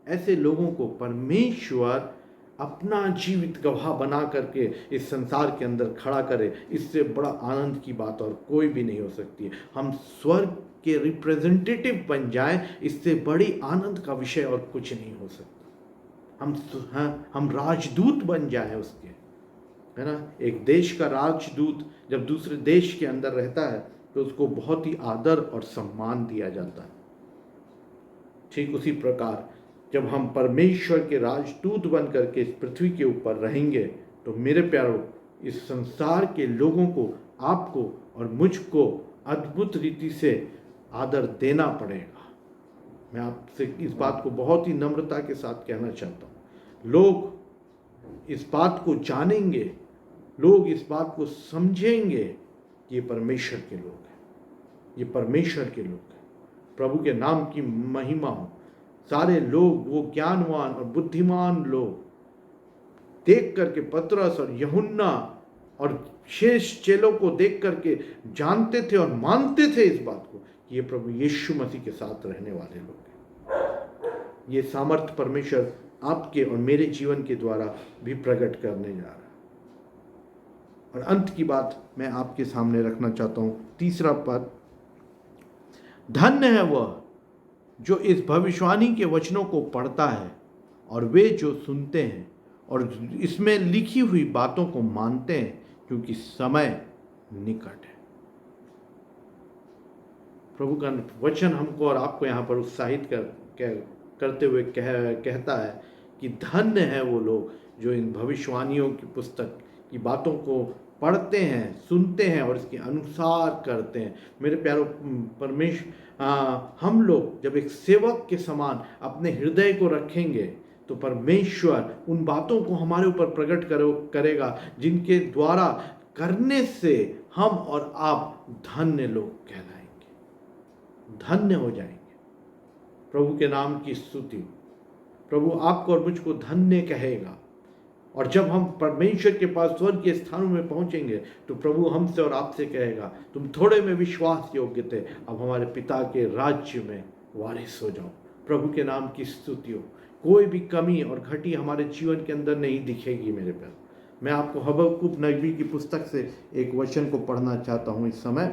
ऐसे लोगों को परमेश्वर अपना जीवित गवाह बना करके इस संसार के अंदर खड़ा करे। इससे बड़ा आनंद की बात और कोई भी नहीं हो सकती है। हम स्वर्ग के रिप्रेजेंटेटिव बन जाएं, इससे बड़ी आनंद का विषय और कुछ नहीं हो सकता। हम राजदूत बन जाए उसके, है ना। एक देश का राजदूत जब दूसरे देश के अंदर रहता है तो उसको बहुत ही आदर और सम्मान दिया जाता है। ठीक उसी प्रकार जब हम परमेश्वर के राजदूत बन करके इस पृथ्वी के ऊपर रहेंगे तो मेरे प्यारों, इस संसार के लोगों को, आपको और मुझको अद्भुत रीति से आदर देना पड़ेगा। मैं आपसे इस बात को बहुत ही नम्रता के साथ कहना चाहता हूँ। लोग इस बात को जानेंगे, लोग इस बात को समझेंगे कि ये परमेश्वर के लोग हैं, ये परमेश्वर के लोग हैं। प्रभु के नाम की महिमा हो। सारे लोग, वो ज्ञानवान और बुद्धिमान लोग देख करके, पतरस और यूहन्ना और शेष चेलों को देख करके जानते थे और मानते थे इस बात को कि ये प्रभु यीशु मसीह के साथ रहने वाले लोग हैं। ये सामर्थ्य परमेश्वर आपके और मेरे जीवन के द्वारा भी प्रकट करने जा रहा है। और अंत की बात मैं आपके सामने रखना चाहता हूं। तीसरा पद, धन्य है वह जो इस भविष्यवाणी के वचनों को पढ़ता है और वे जो सुनते हैं और इसमें लिखी हुई बातों को मानते हैं, क्योंकि समय निकट है। प्रभु का वचन हमको और आपको यहाँ पर उत्साहित करते हुए कहता है कि धन्य है वो लोग जो इन भविष्यवाणियों की पुस्तक की बातों को पढ़ते हैं, सुनते हैं और इसके अनुसार करते हैं। मेरे प्यारो हम लोग जब एक सेवक के समान अपने हृदय को रखेंगे तो परमेश्वर उन बातों को हमारे ऊपर प्रकट करेगा जिनके द्वारा करने से हम और आप धन्य लोग कहलाएंगे, धन्य हो जाएंगे। प्रभु के नाम की स्तुति। प्रभु आपको और मुझको धन्य कहेगा। और जब हम परमेश्वर के पास स्वर्ग के स्थानों में पहुंचेंगे तो प्रभु हमसे और आपसे कहेगा, तुम थोड़े में विश्वास योग्य थे, अब हमारे पिता के राज्य में वारिस हो जाओ। प्रभु के नाम की स्तुति हो। कोई भी कमी और घटी हमारे जीवन के अंदर नहीं दिखेगी। मेरे प्यार, मैं आपको हबक्कुक नबी की पुस्तक से एक वचन को पढ़ना चाहता हूं इस समय।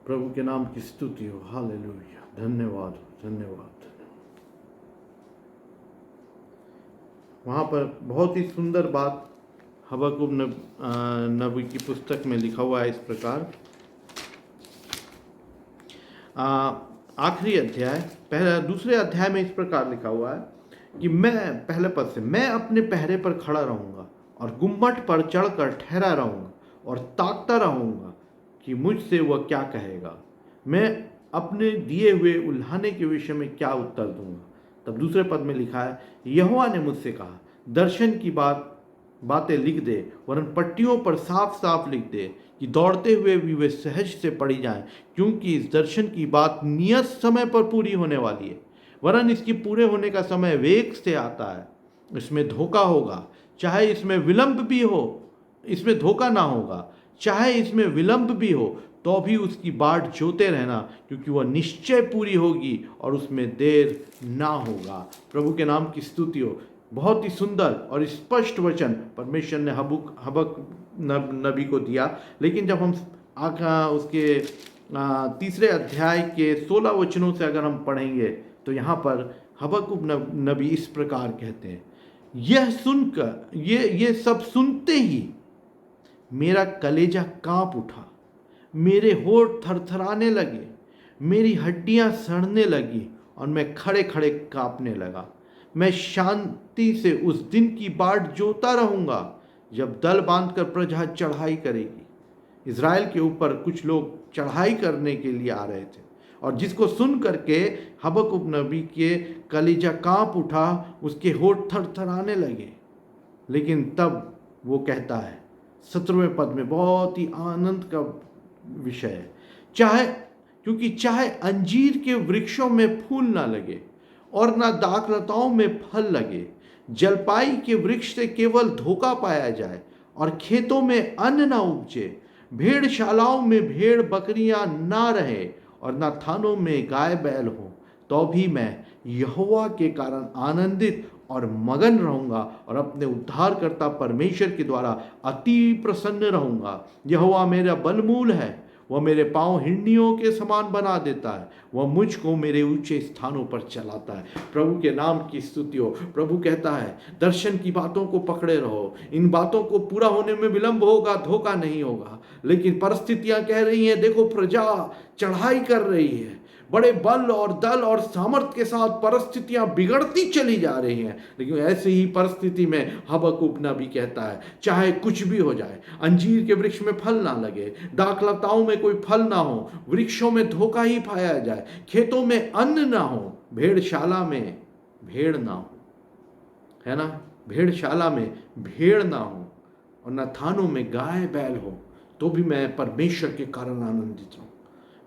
प्रभु के नाम की स्तुति हो। हालेलुया। धन्यवाद, धन्यवाद। वहाँ पर बहुत ही सुंदर बात हबक्कुक नबी की पुस्तक में लिखा हुआ है इस प्रकार। आखिरी अध्याय दूसरे अध्याय में इस प्रकार लिखा हुआ है कि मैं, पहले पद से, मैं अपने पहरे पर खड़ा रहूँगा और गुम्मट पर चढ़कर ठहरा रहूँगा और ताकता रहूँगा कि मुझसे वह क्या कहेगा। मैं अपने दिए हुए उल्हाने के विषय में क्या उत्तर दूंगा। तब दूसरे पद में लिखा है, यहोवा ने मुझसे कहा, दर्शन की बातें लिख दे, वरन पट्टियों पर साफ साफ लिख दे कि दौड़ते हुए भी वे सहज से पढ़ी जाएं, क्योंकि इस दर्शन की बात नियत समय पर पूरी होने वाली है। वरन इसकी पूरे होने का समय वेग से आता है। इसमें धोखा होगा, चाहे इसमें विलंब भी हो, इसमें धोखा ना होगा, चाहे इसमें विलंब भी हो तो भी उसकी बाट जोते रहना, क्योंकि वह निश्चय पूरी होगी और उसमें देर ना होगा। प्रभु के नाम की स्तुति हो। बहुत ही सुंदर और स्पष्ट वचन परमेश्वर ने हबक्कुक नबी को दिया। लेकिन जब हम उसके तीसरे अध्याय के 16 वचनों से अगर हम पढ़ेंगे तो यहाँ पर हबक्कुक नबी इस प्रकार कहते हैं, यह सुनकर, ये सब सुनते ही मेरा कलेजा कांप उठा, मेरे होंठ थरथराने लगे, मेरी हड्डियां सड़ने लगी और मैं खड़े खड़े कांपने लगा। मैं शांति से उस दिन की बाट जोता रहूंगा जब दल बांधकर प्रजा चढ़ाई करेगी। इज़राइल के ऊपर कुछ लोग चढ़ाई करने के लिए आ रहे थे और जिसको सुन करके हबक्कुक नबी के कलेजा कांप उठा, उसके होंठ थरथराने लगे। लेकिन तब वो कहता है 17वें पद में, बहुत ही आनंद का विषय है, क्योंकि चाहे अंजीर के वृक्षों में फूल ना लगे और ना दाखलताओं में फल लगे, जलपाई के वृक्ष से केवल धोखा पाया जाए और खेतों में अन्न ना उपजे, भेड़शालाओं में भेड़ बकरियां ना रहे और ना थानों में गाय बैल हो, तो भी मैं यहोवा के कारण आनंदित और मगन रहूंगा और अपने उद्धारकर्ता परमेश्वर के द्वारा अति प्रसन्न रहूंगा। यहोवा मेरा बलमूल है, वह मेरे पांव हिरनियों के समान बना देता है, वह मुझको मेरे ऊंचे स्थानों पर चलाता है। प्रभु के नाम की स्तुति हो। प्रभु कहता है, दर्शन की बातों को पकड़े रहो, इन बातों को पूरा होने में विलंब होगा, धोखा नहीं होगा। लेकिन परिस्थितियां कह रही हैं, देखो प्रजा चढ़ाई कर रही है, बड़े बल और दल और सामर्थ के साथ परिस्थितियां बिगड़ती चली जा रही हैं। लेकिन ऐसी ही परिस्थिति में हबक्कुक नबी कहता है, चाहे कुछ भी हो जाए, अंजीर के वृक्ष में फल ना लगे, दाखलताओं में कोई फल ना हो, वृक्षों में धोखा ही पाया जाए, खेतों में अन्न ना हो, भेड़शाला में भेड़ ना हो, है ना, भेड़शाला में भेड़ ना हो और न थानों में गाय बैल हो, तो भी मैं परमेश्वर के कारण आनंदित रहूं।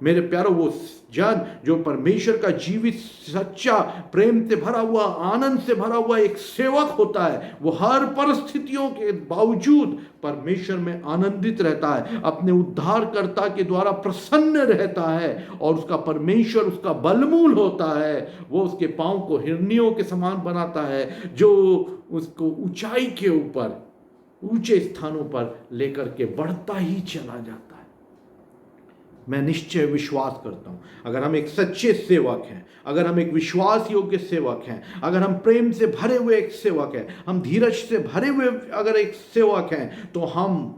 मेरे प्यारो, वो जन जो परमेश्वर का जीवित सच्चा प्रेम से भरा हुआ, आनंद से भरा हुआ एक सेवक होता है, वो हर परिस्थितियों के बावजूद परमेश्वर में आनंदित रहता है, अपने उद्धारकर्ता के द्वारा प्रसन्न रहता है और उसका परमेश्वर उसका बलमूल होता है। वो उसके पांव को हिरनियों के समान बनाता है, जो उसको ऊंचाई के ऊपर, ऊंचे स्थानों पर लेकर के बढ़ता ही चला जाता है। मैं निश्चय विश्वास करता हूँ, अगर हम एक सच्चे सेवक हैं, अगर हम एक विश्वास योग्य सेवक हैं, अगर हम प्रेम से भरे हुए एक सेवक हैं, हम धीरज से भरे हुए अगर एक सेवक हैं, तो हम,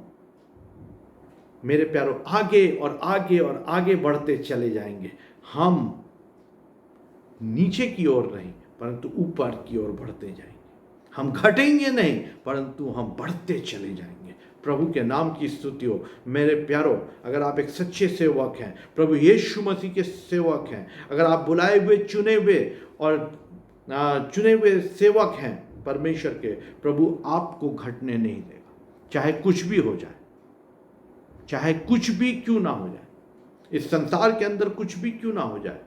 मेरे प्यारों, आगे और आगे और आगे बढ़ते चले जाएंगे। हम नीचे की ओर नहीं परंतु ऊपर की ओर बढ़ते जाएंगे। हम घटेंगे नहीं परंतु हम बढ़ते चले जाएंगे। प्रभु के नाम की स्तुति हो। मेरे प्यारों, अगर आप एक सच्चे सेवक हैं, प्रभु यीशु मसीह के सेवक हैं, अगर आप बुलाए हुए, चुने हुए सेवक हैं परमेश्वर के, प्रभु आपको घटने नहीं देगा, चाहे कुछ भी हो जाए, चाहे कुछ भी क्यों ना हो जाए, इस संसार के अंदर कुछ भी क्यों ना हो जाए,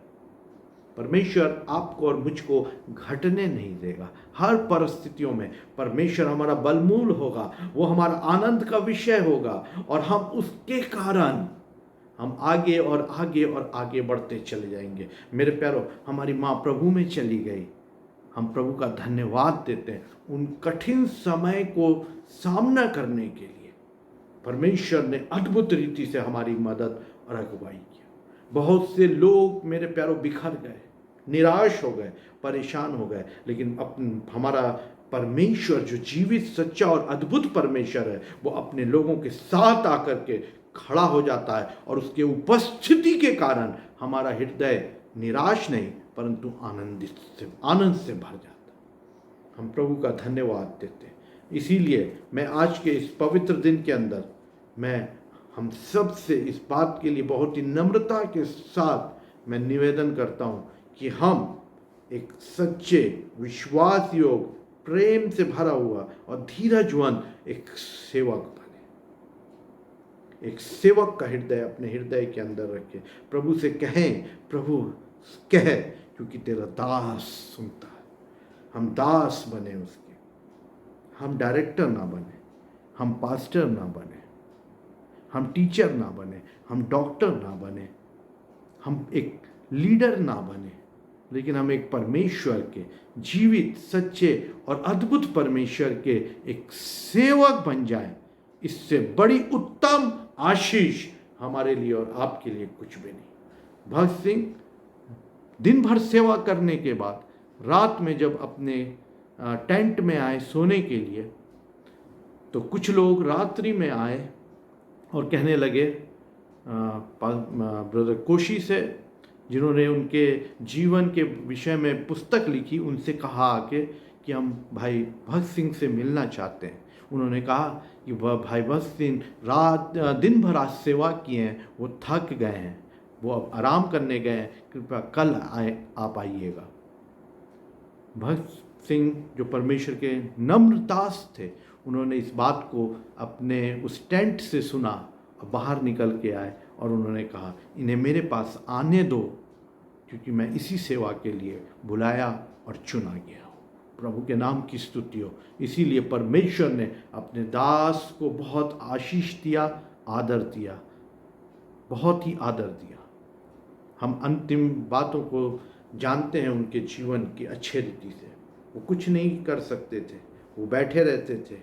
परमेश्वर आपको और मुझको घटने नहीं देगा। हर परिस्थितियों में परमेश्वर हमारा बलमूल होगा, वो हमारा आनंद का विषय होगा, और हम उसके कारण हम आगे और आगे और आगे बढ़ते चले जाएंगे। मेरे प्यारों, हमारी माँ प्रभु में चली गई, हम प्रभु का धन्यवाद देते हैं। उन कठिन समय को सामना करने के लिए परमेश्वर ने अद्भुत रीति से हमारी मदद और अगुवाई की। बहुत से लोग मेरे प्यारों बिखर गए, निराश हो गए, परेशान हो गए, लेकिन हमारा परमेश्वर जो जीवित, सच्चा और अद्भुत परमेश्वर है, वो अपने लोगों के साथ आकर के खड़ा हो जाता है, और उसके उपस्थिति के कारण हमारा हृदय निराश नहीं परंतु आनंद से भर जाता है। हम प्रभु का धन्यवाद देते हैं। इसीलिए मैं आज के इस पवित्र दिन के अंदर हम सब से इस बात के लिए बहुत ही नम्रता के साथ मैं निवेदन करता हूँ कि हम एक सच्चे, विश्वास योग, प्रेम से भरा हुआ और धीरजवान एक सेवक बने। एक सेवक का हृदय अपने हृदय के अंदर रखें। प्रभु से कहें, प्रभु कह, क्योंकि तेरा दास सुनता है। हम दास बने उसके, हम डायरेक्टर ना बने, हम पास्टर ना बने, हम टीचर ना बने, हम डॉक्टर ना बने, हम एक लीडर ना बने, लेकिन हम एक परमेश्वर के जीवित, सच्चे और अद्भुत परमेश्वर के एक सेवक बन जाएं। इससे बड़ी उत्तम आशीष हमारे लिए और आपके लिए कुछ भी नहीं। भगत सिंह दिन भर सेवा करने के बाद रात में जब अपने टेंट में आए सोने के लिए, तो कुछ लोग रात्रि में आए और कहने लगे ब्रदर कोशी से, जिन्होंने उनके जीवन के विषय में पुस्तक लिखी, उनसे कहा आके कि हम भाई भगत सिंह से मिलना चाहते हैं। उन्होंने कहा कि वह भाई भगत सिंह दिन भर आज सेवा किए हैं, वो थक गए हैं, वो अब आराम करने गए हैं, कृपया कल आप आइएगा। भगत सिंह जो परमेश्वर के नम्र दास थे, उन्होंने इस बात को अपने उस टेंट से सुना और बाहर निकल के आए और उन्होंने कहा, इन्हें मेरे पास आने दो, क्योंकि मैं इसी सेवा के लिए बुलाया और चुना गया हूँ। प्रभु के नाम की स्तुति हो। इसीलिए परमेश्वर ने अपने दास को बहुत आशीष दिया, आदर दिया, बहुत ही आदर दिया। हम अंतिम बातों को जानते हैं उनके जीवन की अच्छे रीति से। वो कुछ नहीं कर सकते थे, वो बैठे रहते थे,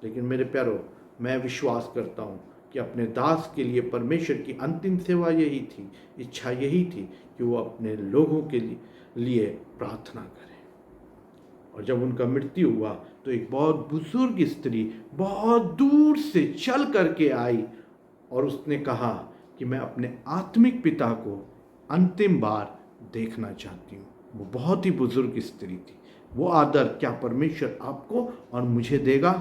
लेकिन मेरे प्यारों, मैं विश्वास करता हूँ कि अपने दास के लिए परमेश्वर की अंतिम सेवा यही थी, इच्छा यही थी कि वो अपने लोगों के लिए प्रार्थना करें। और जब उनका मृत्यु हुआ तो एक बहुत बुजुर्ग स्त्री बहुत दूर से चल करके आई और उसने कहा कि मैं अपने आत्मिक पिता को अंतिम बार देखना चाहती हूँ। वो बहुत ही बुजुर्ग स्त्री थी। वो आदर क्या परमेश्वर आपको और मुझे देगा?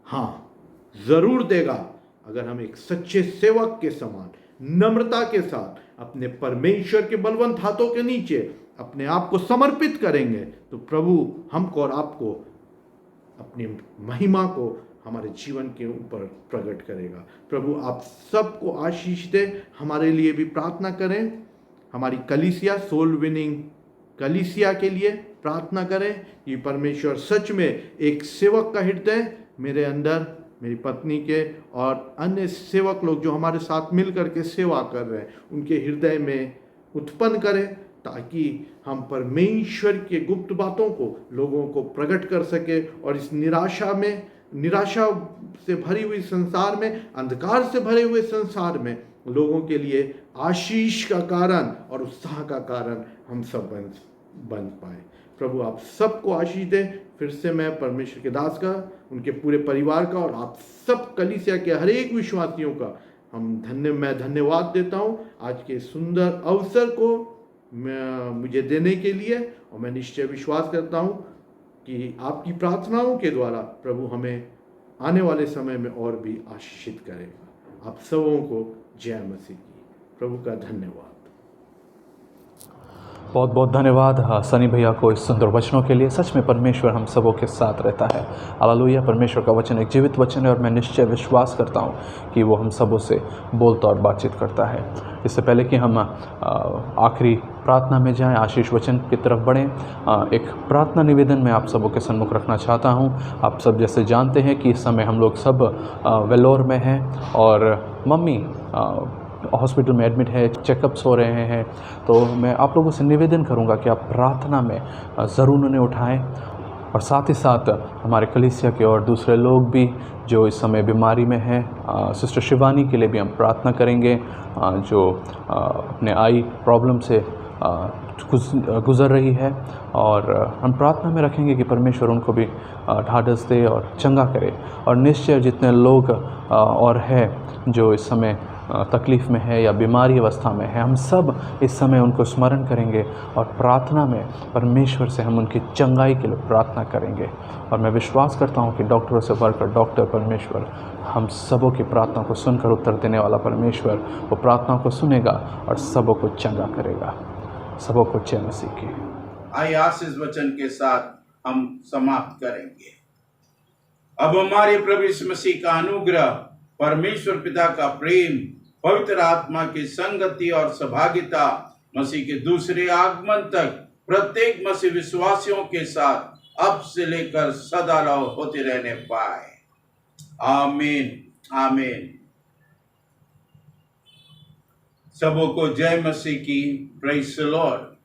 हाँ, ज़रूर देगा। अगर हम एक सच्चे सेवक के समान नम्रता के साथ अपने परमेश्वर के बलवंत हाथों के नीचे अपने आप को समर्पित करेंगे, तो प्रभु हमको और आपको अपनी महिमा को हमारे जीवन के ऊपर प्रकट करेगा। प्रभु आप सबको आशीष दे। हमारे लिए भी प्रार्थना करें। हमारी कलीसिया, सोल विनिंग कलीसिया के लिए प्रार्थना करें कि परमेश्वर सच में एक सेवक का हृदय मेरे अंदर, मेरी पत्नी के और अन्य सेवक लोग जो हमारे साथ मिल करके सेवा कर रहे हैं, उनके हृदय में उत्पन्न करें, ताकि हम परमेश्वर के गुप्त बातों को लोगों को प्रकट कर सके और इस निराशा से भरी हुई संसार में, अंधकार से भरे हुए संसार में लोगों के लिए आशीष का कारण और उत्साह का कारण हम सब बन पाए। प्रभु आप सबको आशीष दें। फिर से मैं परमेश्वर के दास का, उनके पूरे परिवार का और आप सब कलीसिया के हर एक विश्वासियों का मैं धन्यवाद देता हूँ आज के सुंदर अवसर को मुझे देने के लिए। और मैं निश्चय विश्वास करता हूँ कि आपकी प्रार्थनाओं के द्वारा प्रभु हमें आने वाले समय में और भी आशीषित करेगा। आप सबों को जय मसीह की। प्रभु का धन्यवाद। बहुत बहुत धन्यवाद सनी भैया को इस सुंदर वचनों के लिए। सच में परमेश्वर हम सबों के साथ रहता है। हालेलुया। परमेश्वर का वचन एक जीवित वचन है और मैं निश्चय विश्वास करता हूँ कि वो हम सबों से बोलता और बातचीत करता है। इससे पहले कि हम आखिरी प्रार्थना में जाएं, आशीष वचन की तरफ बढ़ें, एक प्रार्थना निवेदन मैं आप सबों के सम्मुख रखना चाहता हूँ। आप सब जैसे जानते हैं कि इस समय हम लोग सब वेलोर में हैं और मम्मी हॉस्पिटल में एडमिट है, चेकअप्स हो रहे हैं। तो मैं आप लोगों से निवेदन करूंगा कि आप प्रार्थना में ज़रूर उन्हें उठाएं और साथ ही साथ हमारे कलीसिया के और दूसरे लोग भी जो इस समय बीमारी में हैं। सिस्टर शिवानी के लिए भी हम प्रार्थना करेंगे जो अपने आई प्रॉब्लम से गुज़र रही है और हम प्रार्थना में रखेंगे कि परमेश्वर उनको भी ढाढ़स दे और चंगा करे। और निश्चय जितने लोग और हैं जो इस समय तकलीफ़ में है या बीमारी अवस्था में है, हम सब इस समय उनको स्मरण करेंगे और प्रार्थना में परमेश्वर से हम उनकी चंगाई के लिए प्रार्थना करेंगे। और मैं विश्वास करता हूँ कि डॉक्टरों से बढ़कर डॉक्टर परमेश्वर हम सबों की प्रार्थना को सुनकर उत्तर देने वाला परमेश्वर वो प्रार्थना को सुनेगा और सबों को चंगा करेगा। सबों को जय मसीह की। आइए आशीष वचन के साथ हम समाप्त करेंगे। अब हमारे प्रभु यीशु मसीह का अनुग्रह, परमेश्वर पिता का प्रेम, पवित्र आत्मा की संगति और सहभागिता मसीह के दूसरे आगमन तक प्रत्येक मसीह विश्वासियों के साथ अब से लेकर सदा होते रहने पाए। आमीन आमीन। सबों को जय मसीह की। Praise the Lord.